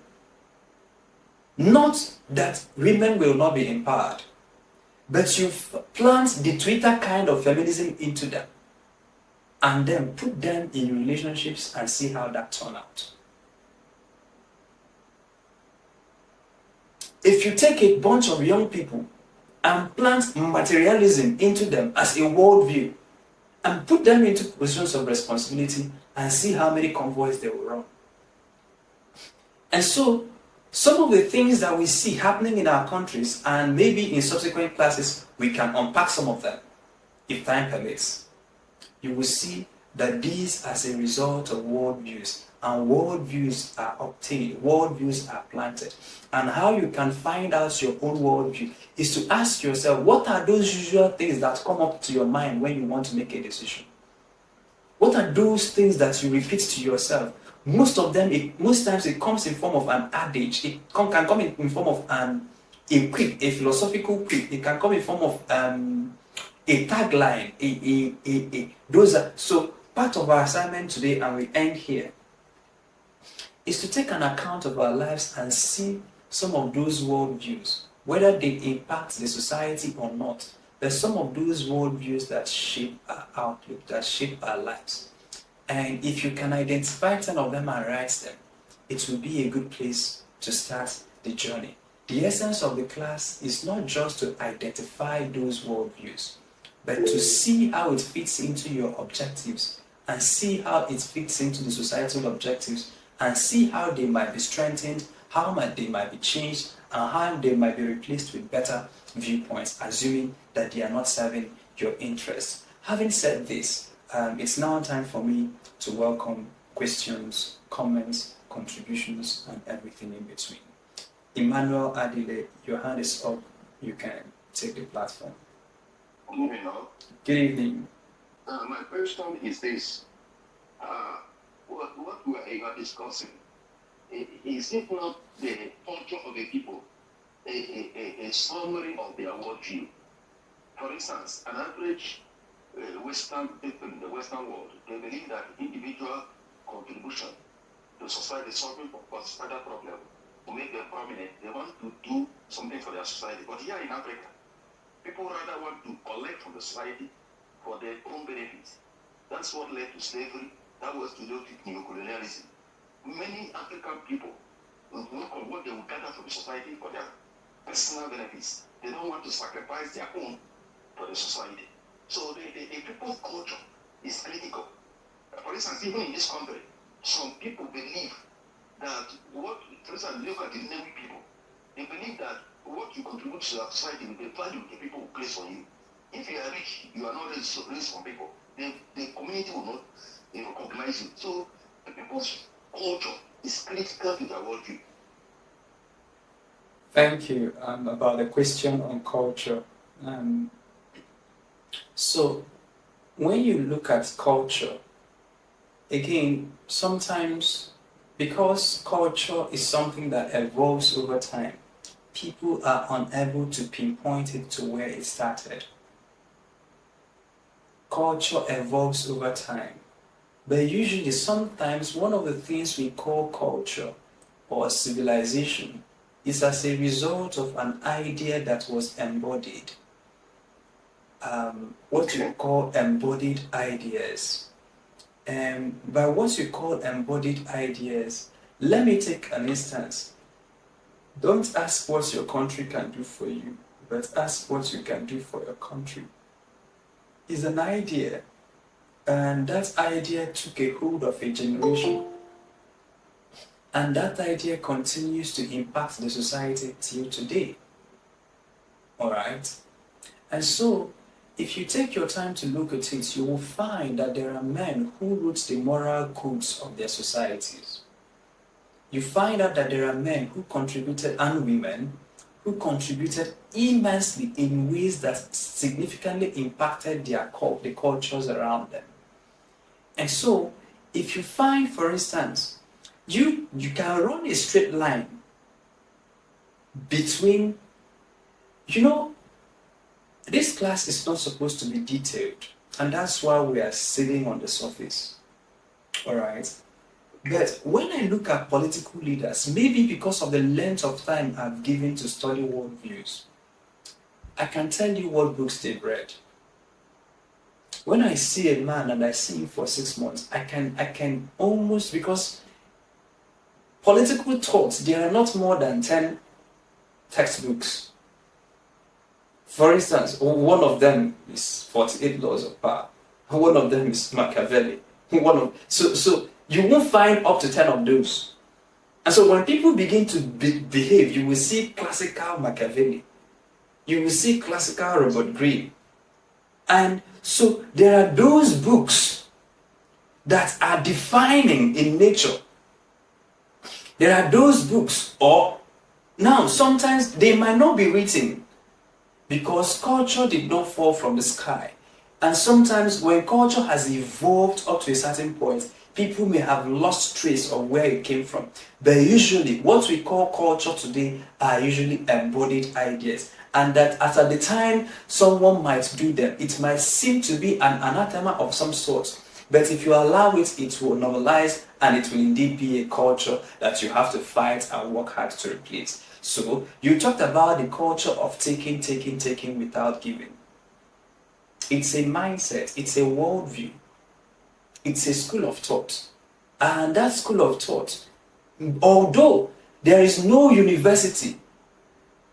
not that women will not be empowered, but you plant the Twitter kind of feminism into them and then put them in relationships and see how that turns out. If you take a bunch of young people and plant materialism into them as a worldview and put them into positions of responsibility and see how many convoys they will run. And so, some of the things that we see happening in our countries, and maybe in subsequent classes, we can unpack some of them, if time permits. You will see that these as a result of worldviews, and worldviews are obtained, worldviews are planted. And how you can find out your own worldview is to ask yourself, what are those usual things that come up to your mind when you want to make a decision? What are those things that you repeat to yourself? Most times it comes in form of an adage. It can come in form of a quip, a philosophical quip. It can come in form of a tagline. So part of our assignment today, and we end here, is to take an account of our lives and see some of those worldviews, whether they impact the society or not. There's some of those worldviews that shape our outlook, that shape our lives. And if you can identify 10 of them and write them, it will be a good place to start the journey. The essence of the class is not just to identify those worldviews, but to see how it fits into your objectives and see how it fits into the societal objectives and see how they might be strengthened, how they might be changed, and how they might be replaced with better viewpoints, assuming that they are not serving your interests. Having said this, it's now time for me to welcome questions, comments, contributions, and everything in between. Emmanuel Adile, your hand is up. You can take the platform. Good evening. Good evening. My question is this. What we are discussing, is it not the culture of the people, a summary of their worldview? For instance, an average Western people in the Western world, they believe that individual contribution to society solving for societal problem to make them prominent. They want to do something for their society. But here in Africa, people rather want to collect from the society for their own benefits. That's what led to slavery. That was to lead to neocolonialism. Many African people work on what they will gather from the society for their personal benefits. They don't want to sacrifice their own for the society. So the people's culture is critical. For instance, even in this country, some people believe that for instance, look at the Navy people. They believe that what you contribute to the society will be value the people will place on you. If you are rich, you are not raised from people. The community will not recognize you. So the people's culture is critical to their worldview. Thank you. About the question on culture. So when you look at culture, again, sometimes because culture is something that evolves over time, people are unable to pinpoint it to where it started. Culture evolves over time, but usually sometimes one of the things we call culture or civilization is as a result of an idea that was embodied. What you call embodied ideas. By what you call embodied ideas, let me take an instance. Don't ask what your country can do for you, but ask what you can do for your country. It's an idea, and that idea took a hold of a generation, and that idea continues to impact the society till today. Alright? And so, if you take your time to look at it, you will find that there are men who wrote the moral codes of their societies. You find out that there are men who contributed, and women, who contributed immensely in ways that significantly impacted the cultures around them. And so, if you find, for instance, you can run a straight line between, this class is not supposed to be detailed, and that's why we are sitting on the surface. Alright? But when I look at political leaders, maybe because of the length of time I've given to study worldviews, I can tell you what books they've read. When I see a man and I see him for 6 months, I can almost, because political thoughts, there are not more than 10 textbooks. For instance, one of them is 48 Laws of Power. One of them is Machiavelli. So you won't find up to 10 of those. And so when people begin to behave, you will see classical Machiavelli. You will see classical Robert Greene. And so there are those books that are defining in nature. There are those books, or now sometimes they might not be written because culture did not fall from the sky. And sometimes when culture has evolved up to a certain point, people may have lost trace of where it came from. But usually, what we call culture today are usually embodied ideas. And that at the time someone might do them, it might seem to be an anathema of some sort. But if you allow it, it will normalize, and it will indeed be a culture that you have to fight and work hard to replace. So, you talked about the culture of taking without giving. It's a mindset, it's a worldview, it's a school of thought. And that school of thought, although there is no university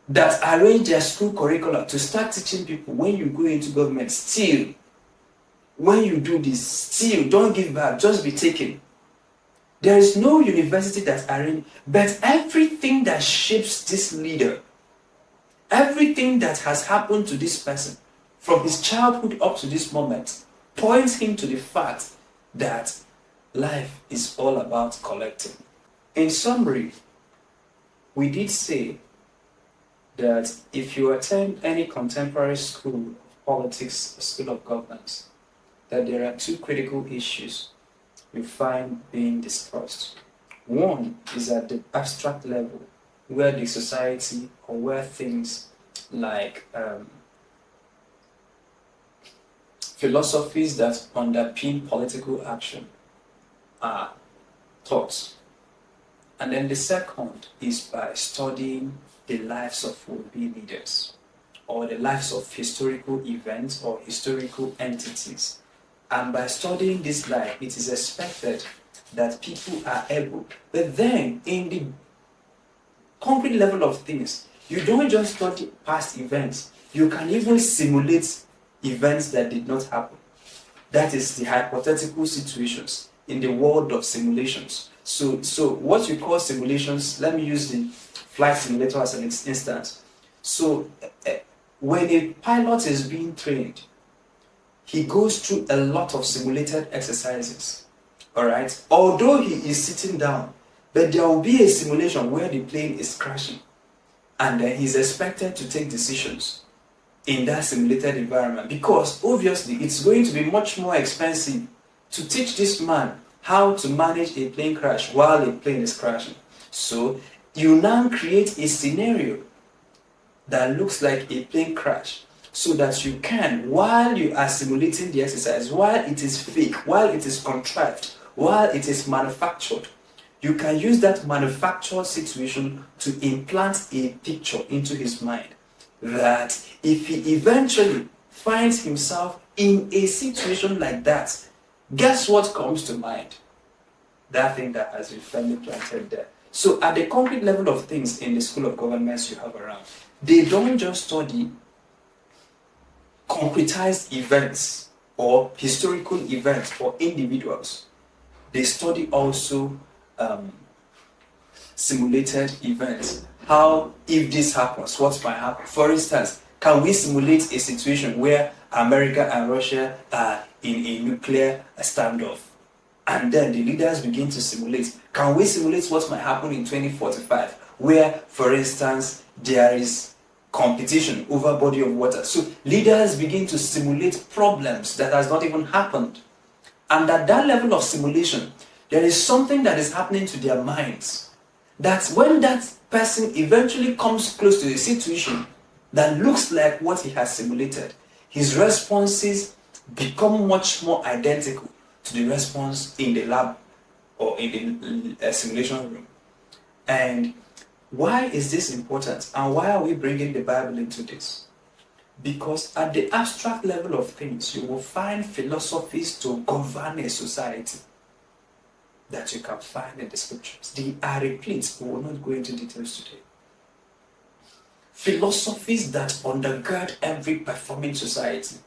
that arrange their school curricula to start teaching people when you go into government, still, when you do this, still, don't give back, just be taken. There is no university that arrange, but everything that shapes this leader, everything that has happened to this person, from his childhood up to this moment, points him to the fact that life is all about collecting. In summary, we did say that if you attend any contemporary school of politics, school of governance, that there are two critical issues you find being discussed. One is at the abstract level, where the society or where things like philosophies that underpin political action are taught. And then the second is by studying the lives of would-be leaders, or the lives of historical events or historical entities. And by studying this life, it is expected that people are able, but then in the concrete level of things, you don't just study past events, you can even simulate events that did not happen. That is the hypothetical situations in the world of simulations. So what you call simulations, let me use the flight simulator as an instance. So when a pilot is being trained, he goes through a lot of simulated exercises. All right, although he is sitting down, but there will be a simulation where the plane is crashing, and then he's expected to take decisions in that simulated environment, because obviously it's going to be much more expensive to teach this man how to manage a plane crash while a plane is crashing. So you now create a scenario that looks like a plane crash, so that you can, while you are simulating the exercise, while it is fake, while it is contrived, while it is manufactured, you can use that manufactured situation to implant a picture into his mind, that if he eventually finds himself in a situation like that, guess what comes to mind? That thing that has been firmly planted there. So at the concrete level of things in the School of Governments you have around, they don't just study concretized events or historical events for individuals. They study also simulated events. How, if this happens, what might happen? For instance, can we simulate a situation where America and Russia are in a nuclear standoff? And then the leaders begin to simulate. Can we simulate what might happen in 2045, where, for instance, there is competition over body of water? So leaders begin to simulate problems that has not even happened. And at that level of simulation, there is something that is happening to their minds. That when that person eventually comes close to a situation that looks like what he has simulated, his responses become much more identical to the response in the lab or in the simulation room. And why is this important? And why are we bringing the Bible into this? Because at the abstract level of things, you will find philosophies to govern a society that you can find in the scriptures. They are replete. We will not go into details today. Philosophies that undergird every performing society.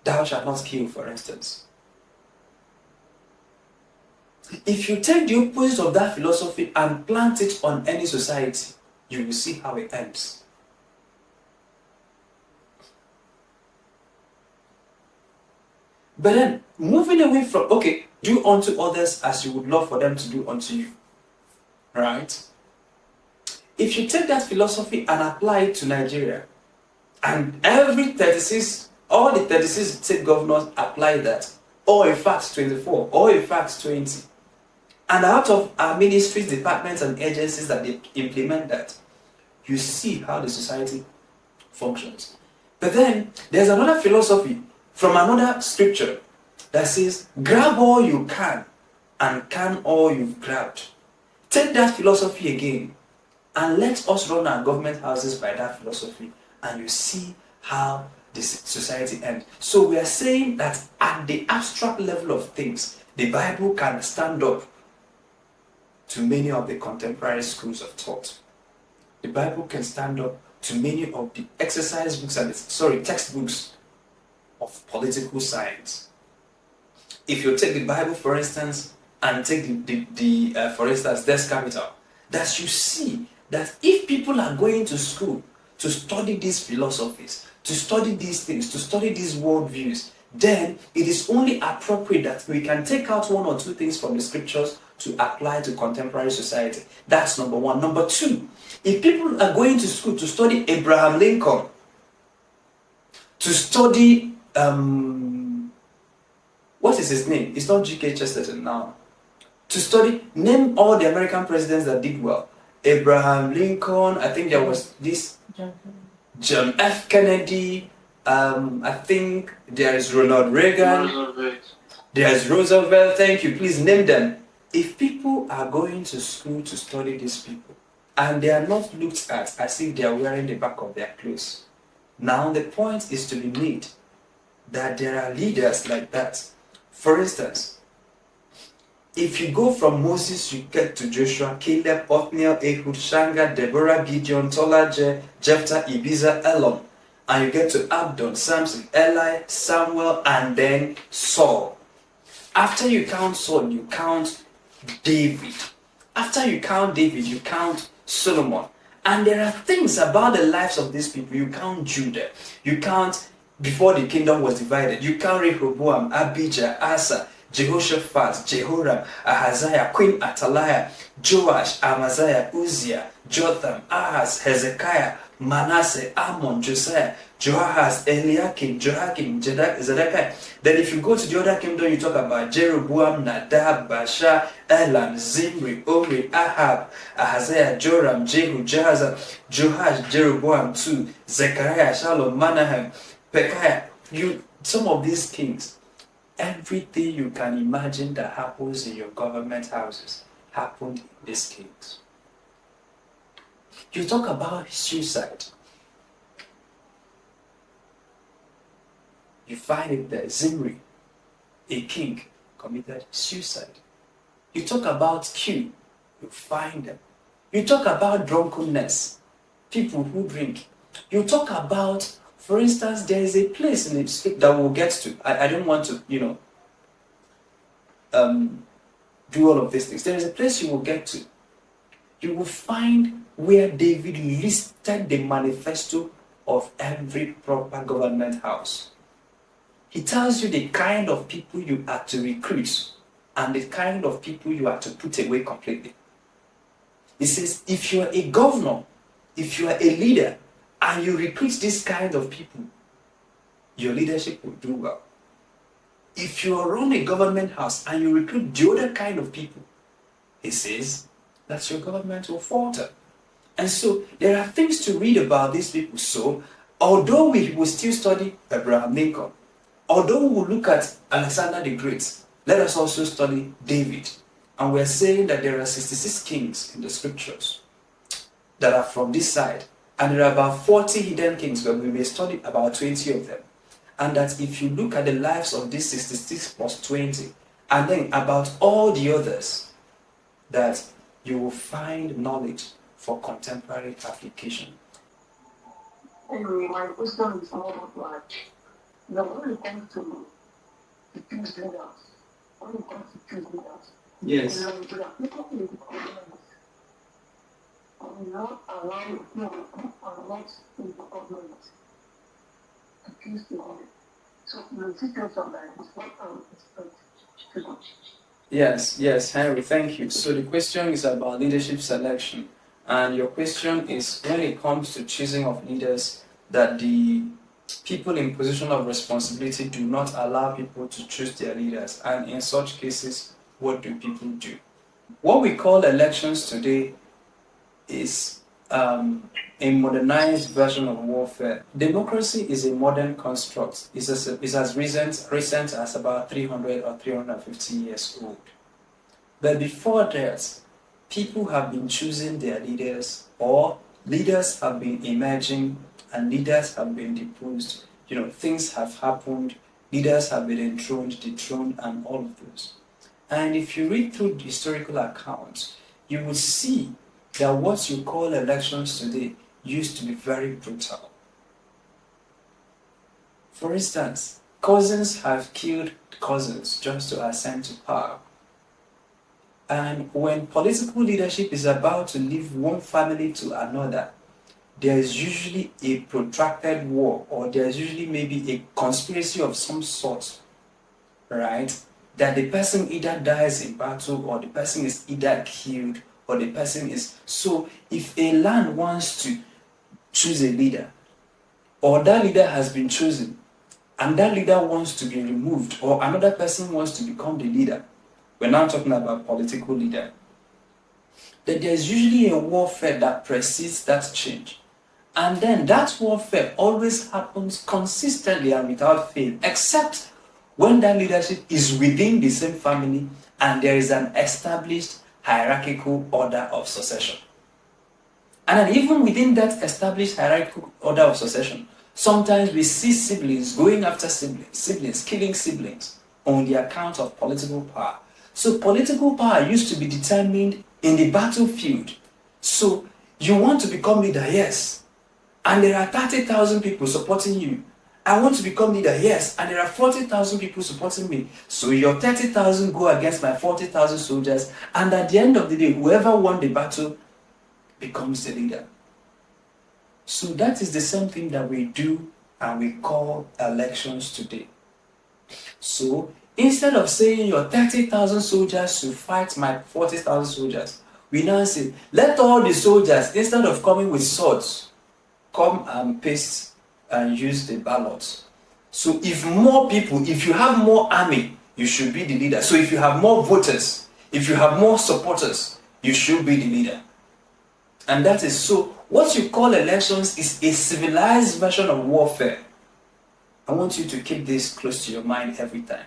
Thou shalt not kill, for instance. If you take the opposite of that philosophy and plant it on any society, you will see how it ends. But then, moving away from, okay, do unto others as you would love for them to do unto you. Right? If you take that philosophy and apply it to Nigeria, and every 36, all the 36 state governors apply that, or in fact 24, or in fact 20, and out of our ministries, departments, and agencies that they implement that, you see how the society functions. But then, there's another philosophy from another scripture that says, grab all you can and can all you've grabbed. Take that philosophy again and let us run our government houses by that philosophy, and you see how this society ends. So we are saying that at the abstract level of things, the Bible can stand up to many of the contemporary schools of thought. The Bible can stand up to many of the exercise books and textbooks of political science. If you take the Bible, for instance, and take for instance, Des Capital, that you see that if people are going to school to study these philosophies, to study these things, to study these worldviews, then it is only appropriate that we can take out one or two things from the scriptures to apply to contemporary society. That's number one. Number two, if people are going to school to study Abraham Lincoln, to study what is his name? It's not G.K. Chesterton now. To study, name all the American presidents that did well. Abraham Lincoln, I think there was this John F. Kennedy, I think there is Ronald Reagan. There's Roosevelt. Thank you. Please name them. If people are going to school to study these people, and they are not looked at as if they are wearing the back of their clothes, now the point is to be made that there are leaders like that. For instance, if you go from Moses, you get to Joshua, Caleb, Othniel, Ehud, Shanga, Deborah, Gideon, Tola, Jephthah, Ibiza, Elon, and you get to Abdon, Samson, Eli, Samuel, and then Saul. After you count Saul, you count David. After you count David, you count Solomon. And there are things about the lives of these people. You count Judah. You count before the kingdom was divided. You count Rehoboam, Abijah, Asa, Jehoshaphat, Jehoram, Ahaziah, Queen Athaliah, Joash, Amaziah, Uzziah, Jotham, Ahaz, Hezekiah, Manasseh, Ammon, Josiah, Jehoahaz, Eliakim, Joachim, Zedekiah. Then if you go to the other kingdom, you talk about Jeroboam, Nadab, Baasha, Elam, Zimri, Omri, Ahab, Ahaziah, Joram, Jehu, Jehaza, Joash, Jeroboam, II, Zechariah, Shalom, Manahem, Pekahiah. Some of these kings, everything you can imagine that happens in your government houses happened in these kings. You talk about suicide. You find it there. Zimri, a king, committed suicide. You talk about Q, you find them. You talk about drunkenness, people who drink. You talk about, for instance, there is a place in the script that we'll get to. I don't want to, do all of these things. There is a place you will get to. You will find where David listed the manifesto of every proper government house. He tells you the kind of people you are to recruit and the kind of people you are to put away completely. He says, if you are a governor, if you are a leader, and you recruit this kind of people, your leadership will do well. If you run a government house and you recruit the other kind of people, he says that your government will falter. And so there are things to read about these people. So although we will still study Abraham Lincoln, although we will look at Alexander the Great, let us also study David. And we're saying that there are 66 kings in the scriptures that are from this side. And there are about 40 hidden kings, but we may study about 20 of them. And that if you look at the lives of these 66 plus 20, and then about all the others, that you will find knowledge for contemporary application. Anyway, my question is more like, when it comes to choose leaders, Yes. there are people in the government are not allowed, are not in the government to choose the leader. So in a situation like this, what are we expected to do? Yes, Henry, thank you. So the question is about leadership selection. And your question is, when it comes to choosing of leaders, that the people in position of responsibility do not allow people to choose their leaders. And in such cases, what do people do? What we call elections today is a modernized version of warfare. Democracy is a modern construct. It's as recent as about 300 or 350 years old. But before that, people have been choosing their leaders, or leaders have been emerging and leaders have been deposed. Things have happened, leaders have been enthroned, dethroned, and all of those. And if you read through the historical accounts, you will see that what you call elections today used to be very brutal. For instance, cousins have killed cousins just to ascend to power. And when political leadership is about to leave one family to another, there is usually a protracted war, or there is usually maybe a conspiracy of some sort, right? That the person either dies in battle, or the person is either killed, or the person is... So if a land wants to choose a leader, or that leader has been chosen, and that leader wants to be removed, or another person wants to become the leader, we're now talking about political leader, then there's usually a warfare that precedes that change. And then that warfare always happens consistently and without fail, except when that leadership is within the same family and there is an established hierarchical order of succession. And then even within that established hierarchical order of succession, sometimes we see siblings going after siblings, killing siblings on the account of political power. So political power used to be determined in the battlefield. So you want to become leader, yes, and there are 30,000 people supporting you. I want to become leader, yes, and there are 40,000 people supporting me. So your 30,000 go against my 40,000 soldiers, and at the end of the day, whoever won the battle becomes the leader. So that is the same thing that we do and we call elections today. So instead of saying your 30,000 soldiers should fight my 40,000 soldiers, we now say, let all the soldiers, instead of coming with swords, come and paste and use the ballots. So if more people, if you have more army, you should be the leader. So if you have more voters, if you have more supporters, you should be the leader. And that is so. What you call elections is a civilized version of warfare. I want you to keep this close to your mind every time.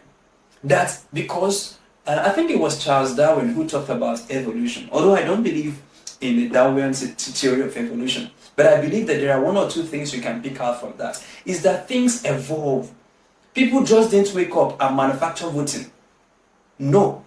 That because, I think it was Charles Darwin who talked about evolution. Although I don't believe in the Darwinian theory of evolution, but I believe that there are one or two things you can pick out from that. Is that things evolve. People just didn't wake up and manufacture voting. No.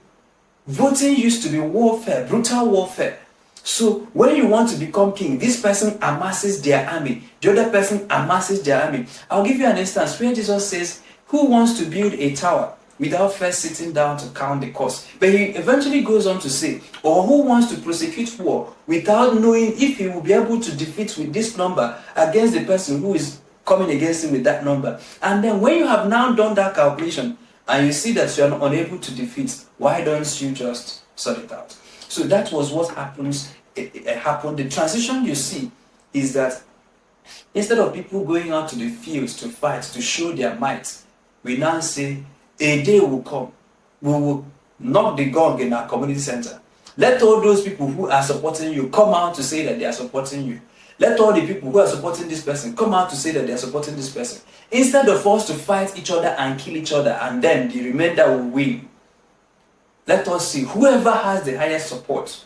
Voting used to be warfare, brutal warfare. So when you want to become king, this person amasses their army, the other person amasses their army. I'll give you an instance where Jesus says, who wants to build a tower without first sitting down to count the cost? But he eventually goes on to say, or who wants to prosecute war without knowing if he will be able to defeat with this number against the person who is coming against him with that number. And then when you have now done that calculation and you see that you are unable to defeat, why don't you just sort it out? So that was what happens. It happened. The transition you see is that instead of people going out to the fields to fight, to show their might, we now say, a day will come, we will knock the gong in our community center. Let all those people who are supporting you come out to say that they are supporting you. Let all the people who are supporting this person come out to say that they are supporting this person. Instead of us to fight each other and kill each other and then the remainder will win. Let us see whoever has the highest support,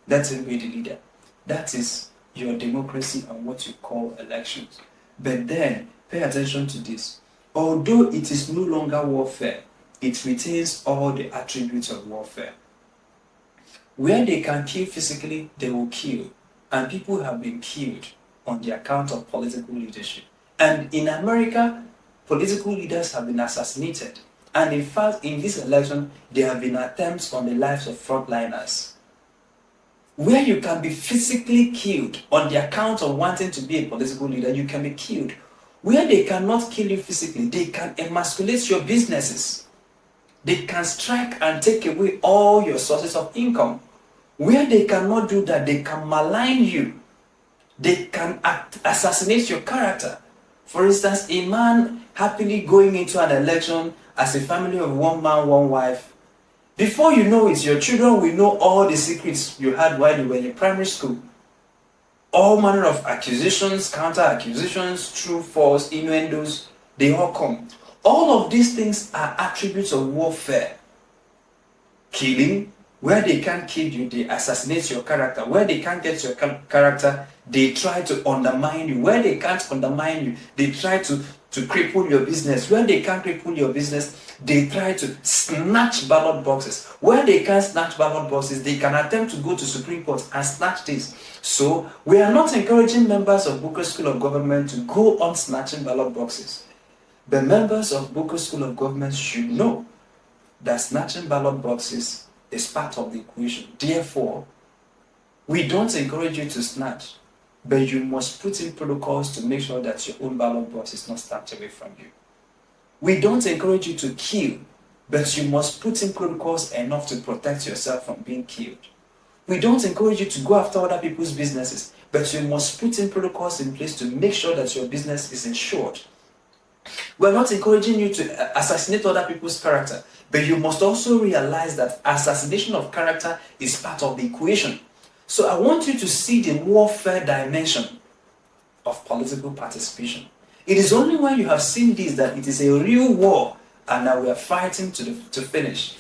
let him be the leader. That is your democracy and what you call elections. But then, pay attention to this. Although it is no longer warfare, it retains all the attributes of warfare. Where they can kill physically, they will kill. And people have been killed on the account of political leadership. And in America, political leaders have been assassinated. And in fact, in this election, there have been attempts on the lives of frontliners. Where you can be physically killed on the account of wanting to be a political leader, you can be killed. Where they cannot kill you physically, they can emasculate your businesses. They can strike and take away all your sources of income. Where they cannot do that, they can malign you. They can assassinate your character. For instance, a man happily going into an election as a family of one man, one wife. Before you know it, your children will know all the secrets you had while you were in primary school. All manner of accusations, counter-accusations, true, false, innuendos, they all come. All of these things are attributes of warfare. Killing, where they can't kill you, they assassinate your character. Where they can't get your character, they try to undermine you. Where they can't undermine you, they try to cripple your business. Where they can't cripple your business, they try to snatch ballot boxes. Where they can't snatch ballot boxes, they can attempt to go to Supreme Court and snatch this. So, we are not encouraging members of Boqer School of Government to go on snatching ballot boxes. The members of Boqer School of Government should know that snatching ballot boxes is part of the equation. Therefore, we don't encourage you to snatch, but you must put in protocols to make sure that your own ballot box is not snatched away from you. We don't encourage you to kill, but you must put in protocols enough to protect yourself from being killed. We don't encourage you to go after other people's businesses, but you must put in protocols in place to make sure that your business is insured. We're not encouraging you to assassinate other people's character, but you must also realize that assassination of character is part of the equation. So I want you to see the warfare dimension of political participation. It is only when you have seen this, that it is a real war and that we are fighting to finish,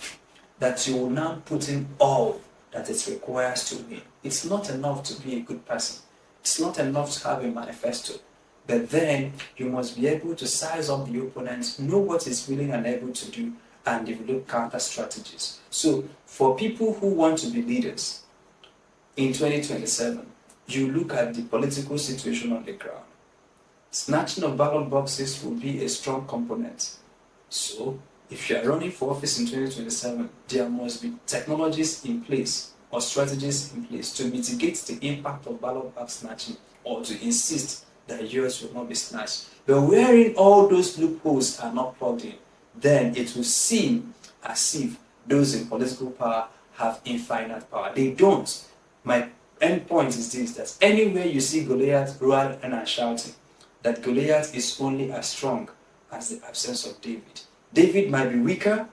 that you will now put in all that it requires to win. It's not enough to be a good person. It's not enough to have a manifesto. But then you must be able to size up the opponent, know what he's willing and able to do, and develop counter strategies. So for people who want to be leaders in 2027, you look at the political situation on the ground. Snatching of ballot boxes will be a strong component. So if you are running for office in 2027, there must be technologies in place or strategies in place to mitigate the impact of ballot box snatching, or to insist that yours will not be snatched. But wherein all those loopholes are not plugged in, then it will seem as if those in political power have infinite power. They don't. My end point is this, that anywhere you see Goliath roaring and shouting, that Goliath is only as strong as the absence of David. David might be weaker,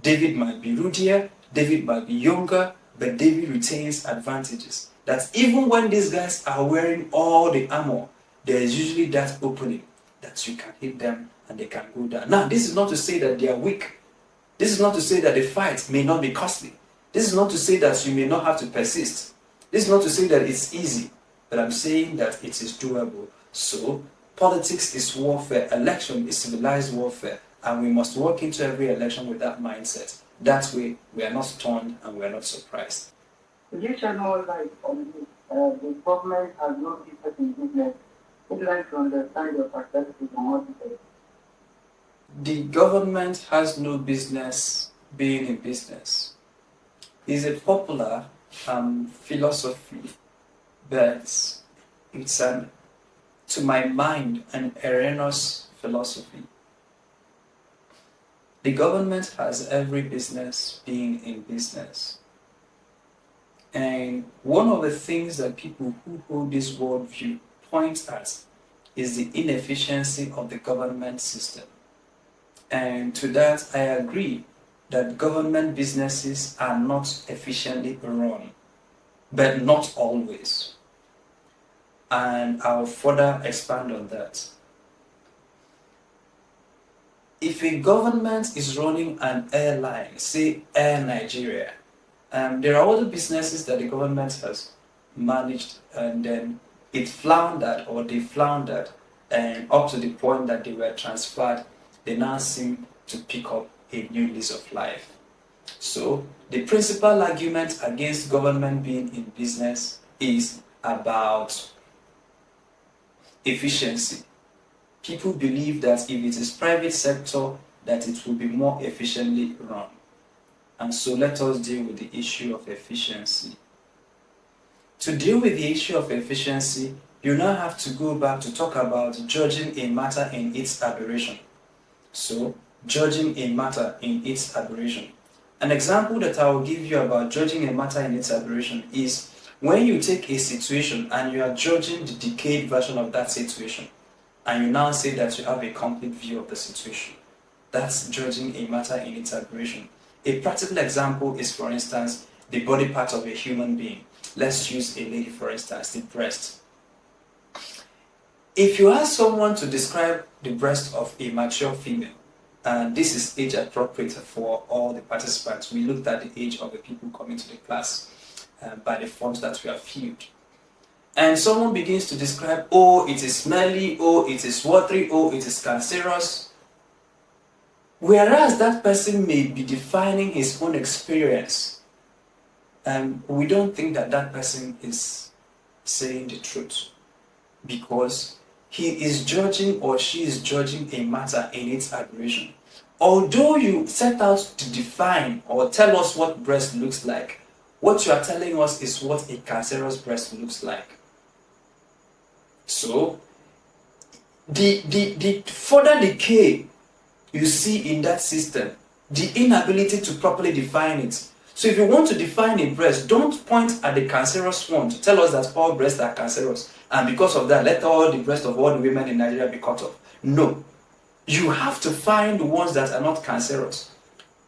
David might be rudier, David might be younger, but David retains advantages. That even when these guys are wearing all the armor, there is usually that opening that you can hit them and they can go down. Now, this is not to say that they are weak. This is not to say that the fight may not be costly. This is not to say that you may not have to persist. This is not to say that it's easy, but I'm saying that it is doable. So, politics is warfare, election is civilized warfare, and we must walk into every election with that mindset. That way, we are not stunned and we are not surprised. Could you shed more light on this? The government has no business in business. Would you like to understand your perspective on what it is? The government has no business being in business. It's a popular philosophy, but it's to my mind, an erroneous philosophy. The government has every business being in business. And one of the things that people who hold this worldview point at is the inefficiency of the government system. And to that, I agree that government businesses are not efficiently run, but not always. And I'll further expand on that. If a government is running an airline, say Air Nigeria, there are other businesses that the government has managed, and then it floundered, or they floundered, and up to the point that they were transferred, they now seem to pick up a new lease of life. So the principal argument against government being in business is about efficiency. People believe that if it is private sector, that it will be more efficiently run. And so let us deal with the issue of efficiency. To deal with the issue of efficiency, you now have to go back to talk about judging a matter in its aberration. So, judging a matter in its aberration. An example that I will give you about judging a matter in its aberration is when you take a situation and you are judging the decayed version of that situation, and you now say that you have a complete view of the situation. That's judging a matter in its aberration. A practical example is, for instance, the body part of a human being. Let's use a lady, for instance, the breast. If you ask someone to describe the breast of a mature female, and this is age appropriate for all the participants, we looked at the age of the people coming to the class by the forms that we have filled. And someone begins to describe, oh, it is smelly, oh, it is watery, oh, it is cancerous. Whereas that person may be defining his own experience, and we don't think that that person is saying the truth, because he is judging or she is judging a matter in its aberration. Although you set out to define or tell us what breast looks like, what you are telling us is what a cancerous breast looks like. So, the further decay you see in that system, the inability to properly define it. So if you want to define a breast, don't point at the cancerous one to tell us that all breasts are cancerous, and because of that, let all the breasts of all the women in Nigeria be cut off. No. You have to find the ones that are not cancerous.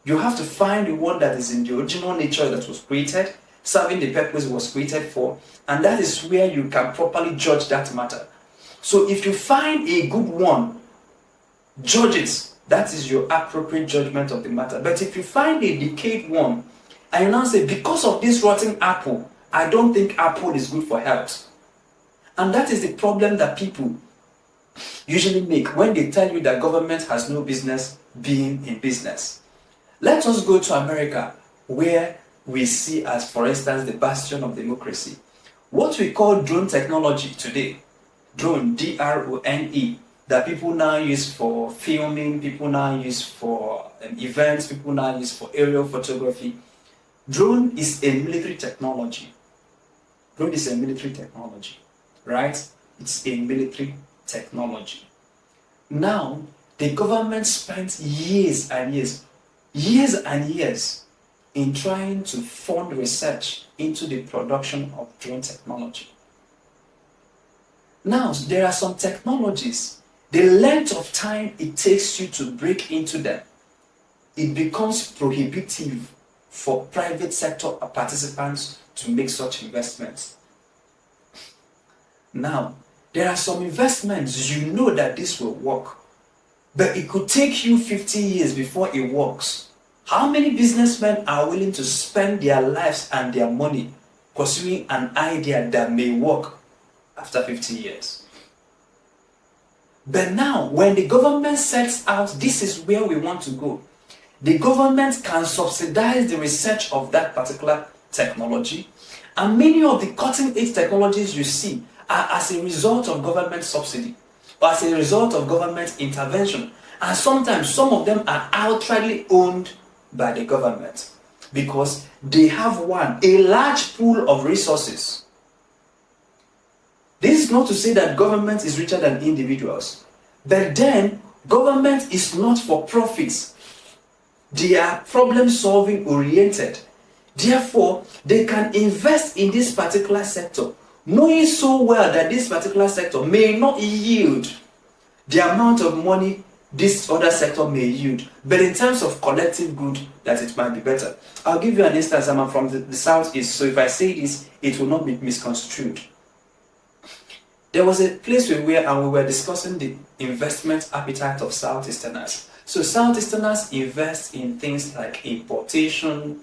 You have to find the one that is in the original nature that was created, serving the purpose it was created for, and that is where you can properly judge that matter. So if you find a good one, judge it. That is your appropriate judgment of the matter. But if you find a decayed one, and you now say, because of this rotten apple, I don't think apple is good for health. And that is the problem that people usually make when they tell you that government has no business being in business. Let us go to America, where we see as, for instance, the bastion of democracy. What we call drone technology today, drone, D-R-O-N-E, that people now use for filming, people now use for events, people now use for aerial photography. Drone is a military technology. Drone is a military technology, right? It's a military technology. Now, the government spent years and years in trying to fund research into the production of drone technology. Now, there are some technologies, the length of time it takes you to break into them, it becomes prohibitive for private sector participants to make such investments. Now, there are some investments you know that this will work, but it could take you 50 years before it works. How many businessmen are willing to spend their lives and their money pursuing an idea that may work after 50 years? But now, when the government sets out, this is where we want to go, the government can subsidize the research of that particular technology, and many of the cutting-edge technologies you see are as a result of government subsidy or as a result of government intervention, and sometimes some of them are outrightly owned by the government because they have a large pool of resources. This is not to say that government is richer than individuals, but then government is not for profits. They are problem-solving oriented. Therefore, they can invest in this particular sector, knowing so well that this particular sector may not yield the amount of money this other sector may yield, but in terms of collective good, that it might be better. I'll give you an instance. I'm from the southeast, so if I say this, it will not be misconstrued. There was a place we were, and we were discussing the investment appetite of Southeasterners. So Southeasterners invest in things like importation.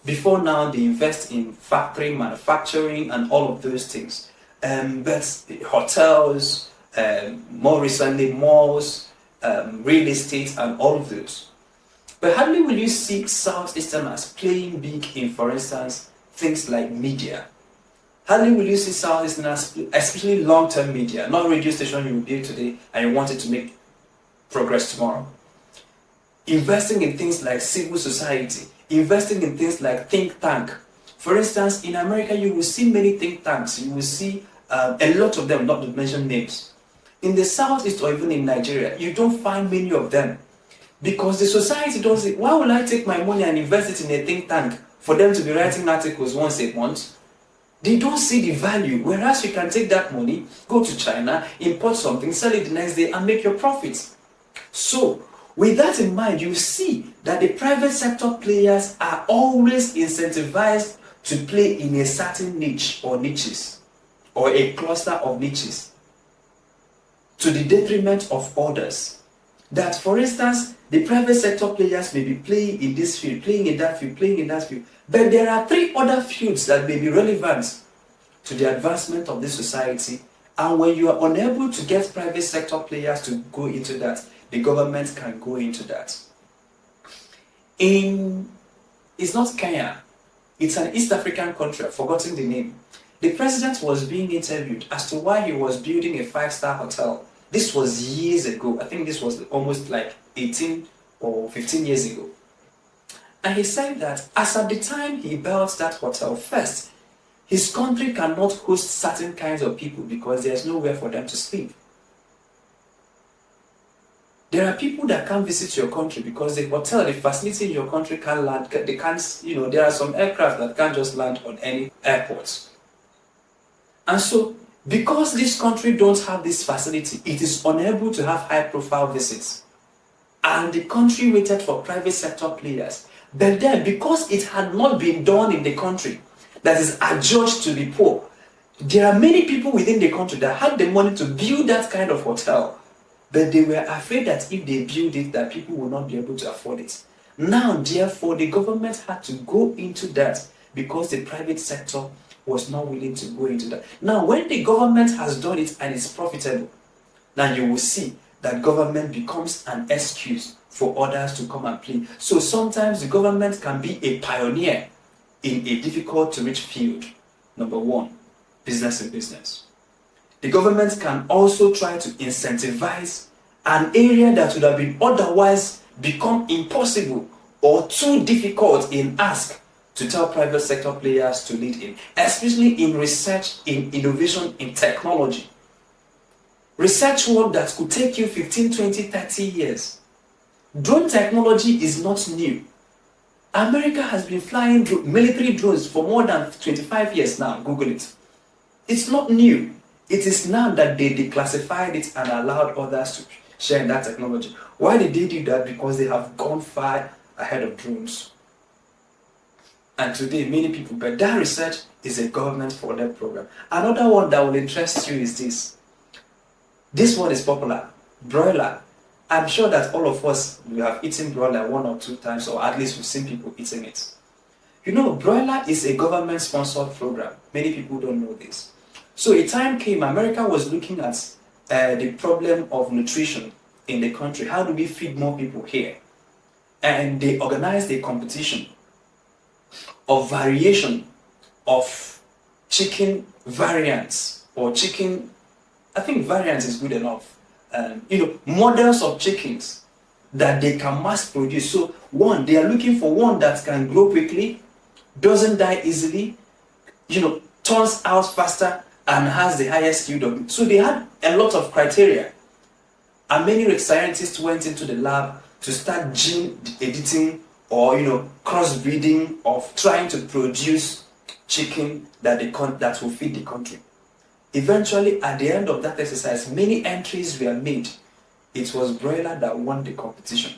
Before now, they invest in factory manufacturing and all of those things. But hotels, more recently malls, real estate, and all of those. But hardly will you see Southeasterners playing big in, for instance, things like media. Hardly will you see Southeasterners, especially long-term media, not radio station you will build today and you want it to make progress tomorrow. Investing in things like civil society, investing in things like think tank. For instance, in America, you will see many think tanks. You will see a lot of them, not to mention names. In the Southeast or even in Nigeria, you don't find many of them because the society don't say, why will I take my money and invest it in a think tank for them to be writing articles once a month? They don't see the value, whereas you can take that money, go to China, import something, sell it the next day and make your profits. So, with that in mind, you see that the private sector players are always incentivized to play in a certain niche or niches, or a cluster of niches, to the detriment of others. That, for instance, the private sector players may be playing in this field, playing in that field, playing in that field, but there are 3 other fields that may be relevant to the advancement of this society, and when you are unable to get private sector players to go into that, the government can go into that. It's not Kenya, it's an East African country, I've forgotten the name. The president was being interviewed as to why he was building a 5-star hotel. This was years ago. I think this was almost like 18 or 15 years ago. And he said that as at the time he built that hotel, first, his country cannot host certain kinds of people because there's nowhere for them to sleep. There are people that can't visit your country because the hotel, the facility in your country can't land. They can't, there are some aircraft that can't just land on any airports. And so, because this country don't have this facility, it is unable to have high-profile visits. And the country waited for private sector players. But then, because it had not been done in the country that is adjudged to be poor, There are many people within the country that had the money to build that kind of hotel, but they were afraid that if they build it, that people will not be able to afford it. Now, therefore, the government had to go into that because the private sector was not willing to go into that. Now, when the government has done it and it's profitable, now you will see that government becomes an excuse for others to come and play. So sometimes the government can be a pioneer in a difficult to reach field. Number one, business in business. The government can also try to incentivize an area that would have been otherwise become impossible or too difficult in ask to tell private sector players to lead in, especially in research, in innovation, in technology. Research work that could take you 15, 20, 30 years. Drone technology is not new. America has been flying military drones for more than 25 years now. Google it. It's not new. It is now that they declassified it and allowed others to share that technology. Why did they do that? Because they have gone far ahead of drones. And today, many people, but that research is a government-funded program. Another one that will interest you is this. This one is popular, broiler. I'm sure that all of us, we have eaten broiler 1 or 2 times, or at least we've seen people eating it. You know, broiler is a government-sponsored program. Many people don't know this. So a time came, America was looking at the problem of nutrition in the country. How do we feed more people here? And they organized a competition of variation of chicken variants, or chicken, I think variants is good enough. Models of chickens that they can mass produce. So one, they are looking for one that can grow quickly, doesn't die easily, turns out faster, and has the highest yield of meat. So they had a lot of criteria. And many scientists went into the lab to start gene editing or crossbreeding of trying to produce chicken that will feed the country. Eventually, at the end of that exercise, many entries were made. It was broiler that won the competition,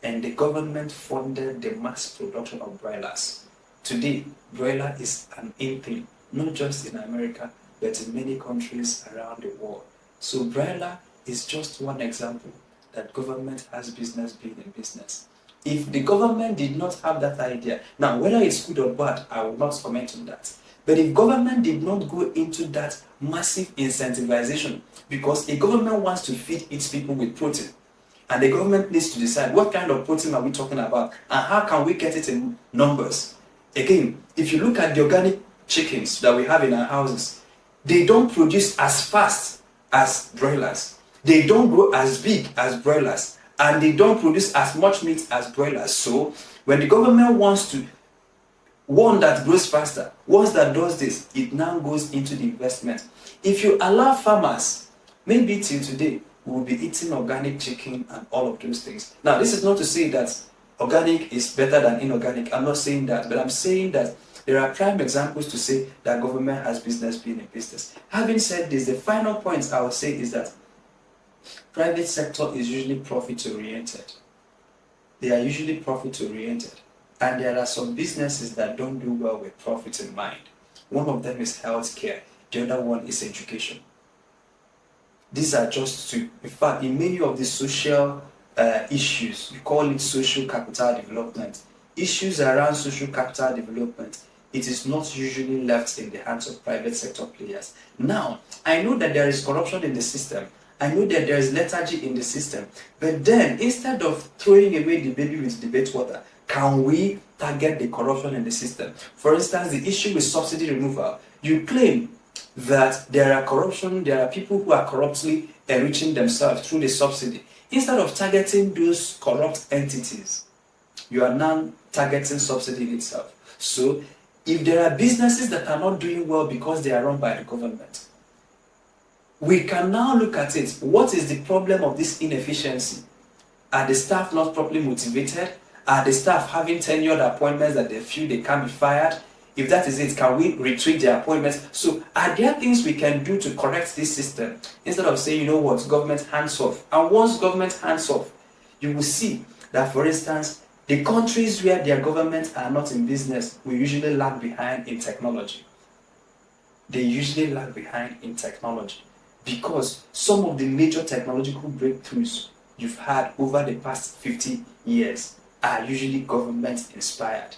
and the government funded the mass production of broilers. Today, broiler is an in thing, not just in America, but in many countries around the world. So broiler is just one example that government has business being in business. If the government did not have that idea, now whether it's good or bad, I will not comment on that. But if government did not go into that massive incentivization, because a government wants to feed its people with protein, and the government needs to decide what kind of protein are we talking about, and how can we get it in numbers. Again, if you look at the organic chickens that we have in our houses, they don't produce as fast as broilers. They don't grow as big as broilers, and they don't produce as much meat as broilers. So when the government wants to one that grows faster, once that does this, it now goes into the investment. If you allow farmers, maybe till today, we will be eating organic chicken and all of those things. Now, this is not to say that organic is better than inorganic. I'm not saying that, but I'm saying that there are prime examples to say that government has business being in business. Having said this, the final point I would say is that private sector is usually profit-oriented. They are usually profit-oriented. And there are some businesses that don't do well with profit in mind. One of them is healthcare. The other one is education. These are just two. In fact, in many of the social issues, we call it social capital development. Issues around social capital development, it is not usually left in the hands of private sector players. Now, I know that there is corruption in the system. I know that there is lethargy in the system. But then, instead of throwing away the baby with the bathwater, can we target the corruption in the system? For instance, the issue with subsidy removal. You claim that there are people who are corruptly enriching themselves through the subsidy. Instead of targeting those corrupt entities, you are now targeting subsidy in itself. So, if there are businesses that are not doing well because they are run by the government, we can now look at it. What is the problem of this inefficiency? Are the staff not properly motivated? Are the staff having tenured appointments that they feel they can't be fired? If that is it, can we retreat their appointments? So are there things we can do to correct this system? Instead of saying, you know what, government hands off. And once government hands off, you will see that, for instance, the countries where their governments are not in business will usually lag behind in technology. they usually lag behind in technology, because some of the major technological breakthroughs you've had over the past 50 years are usually government inspired,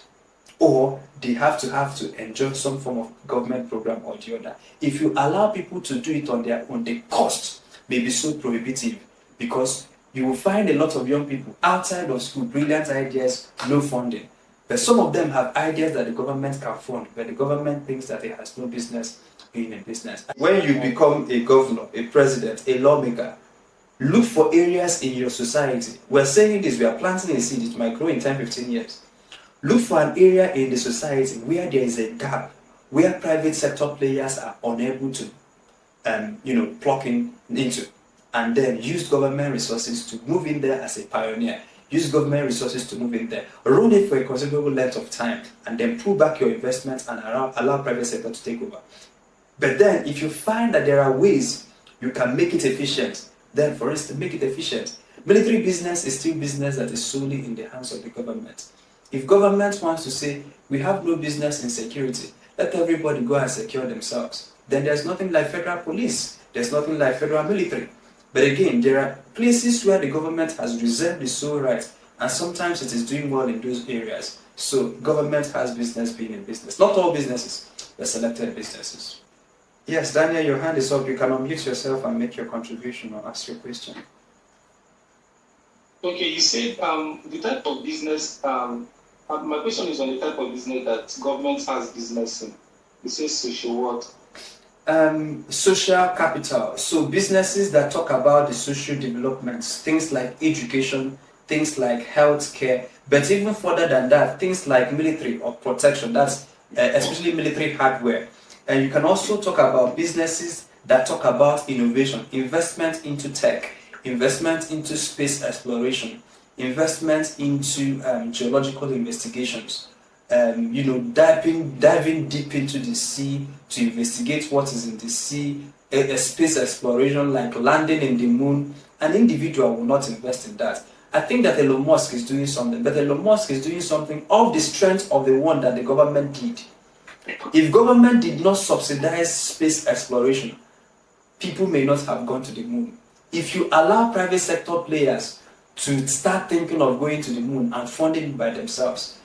or they have to enjoy some form of government program or the other. If you allow people to do it on their own, the cost may be so prohibitive, because you will find a lot of young people outside of school, brilliant ideas, no funding. But some of them have ideas that the government can fund, but the government thinks that it has no business being a business. When you become a governor, a president, a lawmaker, look for areas in your society. We're saying this, we are planting a seed, it might grow in 10, 15 years. Look for an area in the society where there is a gap, where private sector players are unable to plug into, and then use government resources to move in there as a pioneer. Use government resources to move in there. Run it for a considerable length of time, and then pull back your investments and allow private sector to take over. But then, if you find that there are ways you can make it efficient, then for instance, make it efficient. Military business is still business that is solely in the hands of the government. If government wants to say, we have no business in security, let everybody go and secure themselves, then there's nothing like federal police, there's nothing like federal military. But again, there are places where the government has reserved the sole right, and sometimes it is doing well in those areas. So government has business being in business. Not all businesses, but selected businesses. Yes, Daniel, your hand is up. You can unmute yourself and make your contribution or ask your question. Okay, you said the type of business, my question is on the type of business that government has business in. You say social what? Social capital. So businesses that talk about the social developments, things like education, things like healthcare, but even further than that, things like military or protection, that's especially military hardware. And you can also talk about businesses that talk about innovation, investment into tech, investment into space exploration, investment into geological investigations, diving deep into the sea to investigate what is in the sea, a space exploration like landing in the moon. An individual will not invest in that. I think that Elon Musk is doing something, but Elon Musk is doing something of the strength of the one that the government did. If government did not subsidize space exploration, people may not have gone to the moon. If you allow private sector players to start thinking of going to the moon and funding it by themselves,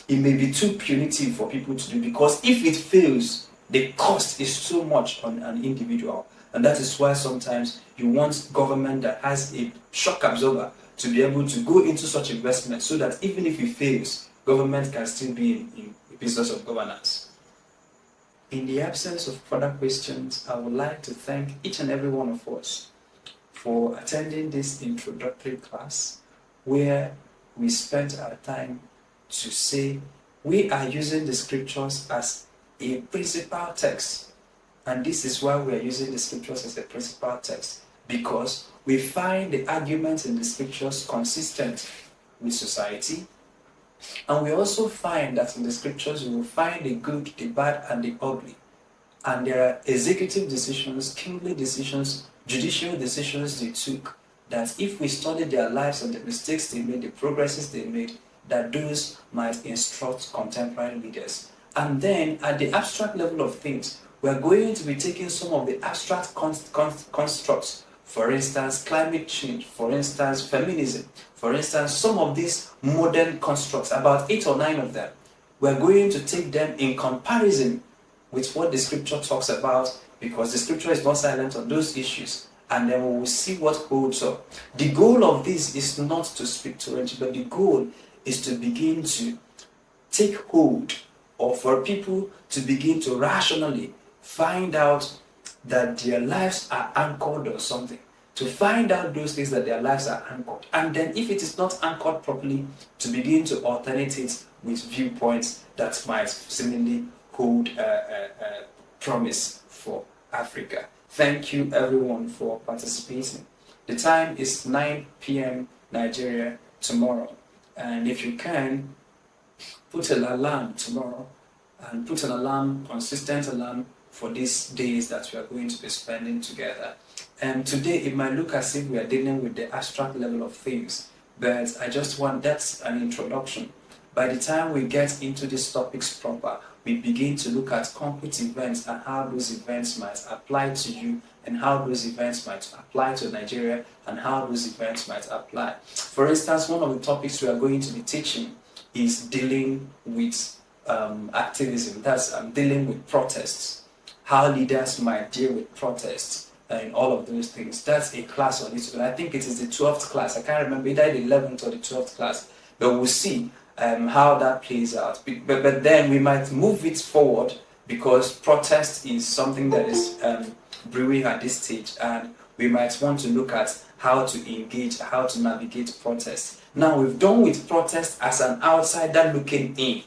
it may be too punitive for people to do, because if it fails, the cost is so much on an individual. And that is why sometimes you want government that has a shock absorber to be able to go into such investment, so that even if it fails, government can still be in the business of governance. In the absence of further questions, I would like to thank each and every one of us for attending this introductory class, where we spent our time to say we are using the scriptures as a principal text. And this is why we are using the scriptures as a principal text, because we find the arguments in the scriptures consistent with society. And we also find that in the scriptures you will find the good, the bad, and the ugly. And there are executive decisions, kingly decisions, judicial decisions they took, that if we study their lives and the mistakes they made, the progresses they made, that those might instruct contemporary leaders. And then at the abstract level of things, we're going to be taking some of the abstract constructs, for instance, climate change, for instance, feminism, for instance, some of these modern constructs, about 8 or 9 of them. We're going to take them in comparison with what the scripture talks about, because the scripture is not silent on those issues, and then we will see what holds up. The goal of this is not to speak to it, but the goal is to begin to take hold, or for people to begin to rationally find out that their lives are anchored on something, to find out those things that their lives are anchored, and then if it is not anchored properly, to begin to alternate it with viewpoints that might seemingly hold promise for Africa. Thank you everyone for participating. The time is 9 p.m. Nigeria tomorrow, and if you can, put an alarm tomorrow, and put an alarm, consistent alarm, for these days that we are going to be spending together. And today it might look as if we are dealing with the abstract level of things, but I just want, that's an introduction. By the time we get into these topics proper, we begin to look at concrete events and how those events might apply to you, and how those events might apply to Nigeria, and how those events might apply. For instance, one of the topics we are going to be teaching is dealing with activism. That's dealing with protests, how leaders might deal with protests, and all of those things. That's a class on its own. I think it is the 12th class. I can't remember either the 11th or the 12th class, but we'll see how that plays out. But then we might move it forward, because protest is something that is brewing at this stage, and we might want to look at how to engage, how to navigate protest. Now, we've done with protest as an outsider looking in.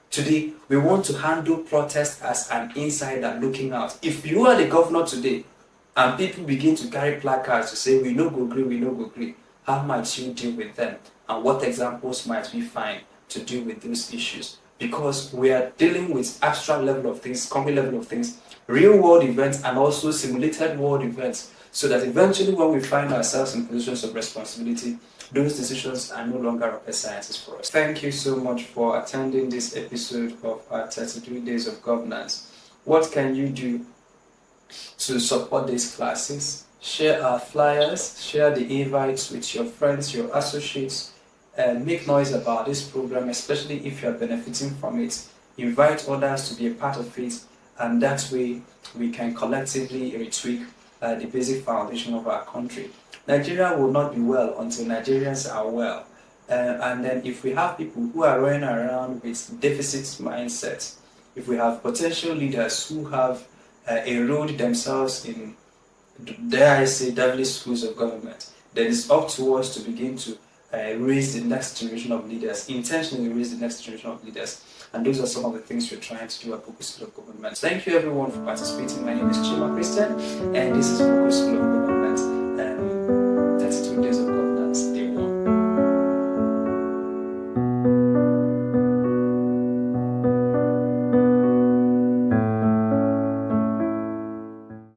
Today, we want to handle protest as an insider looking out. If you are the governor today, and people begin to carry placards to say, we no go agree, we no go agree, how might you deal with them? And what examples might we find to deal with those issues? Because we are dealing with abstract level of things, concrete level of things, real world events, and also simulated world events, so that eventually when we find ourselves in positions of responsibility, those decisions are no longer rocket sciences for us. Thank you so much for attending this episode of our 33 Days of Governance. What can you do to support these classes? Share our flyers, share the invites with your friends, your associates, and make noise about this program, especially if you are benefiting from it. Invite others to be a part of it, and that way we can collectively retweak the basic foundation of our country. Nigeria will not be well until Nigerians are well. And then if we have people who are running around with deficit mindsets, if we have potential leaders who have enrolled themselves in, dare I say, devilish schools of government, then it's up to us to begin to raise the next generation of leaders, intentionally raise the next generation of leaders. And those are some of the things we're trying to do at Boqer School of Government. Thank you everyone for participating. My name is Chima Christian, and this is Boqer School of Government.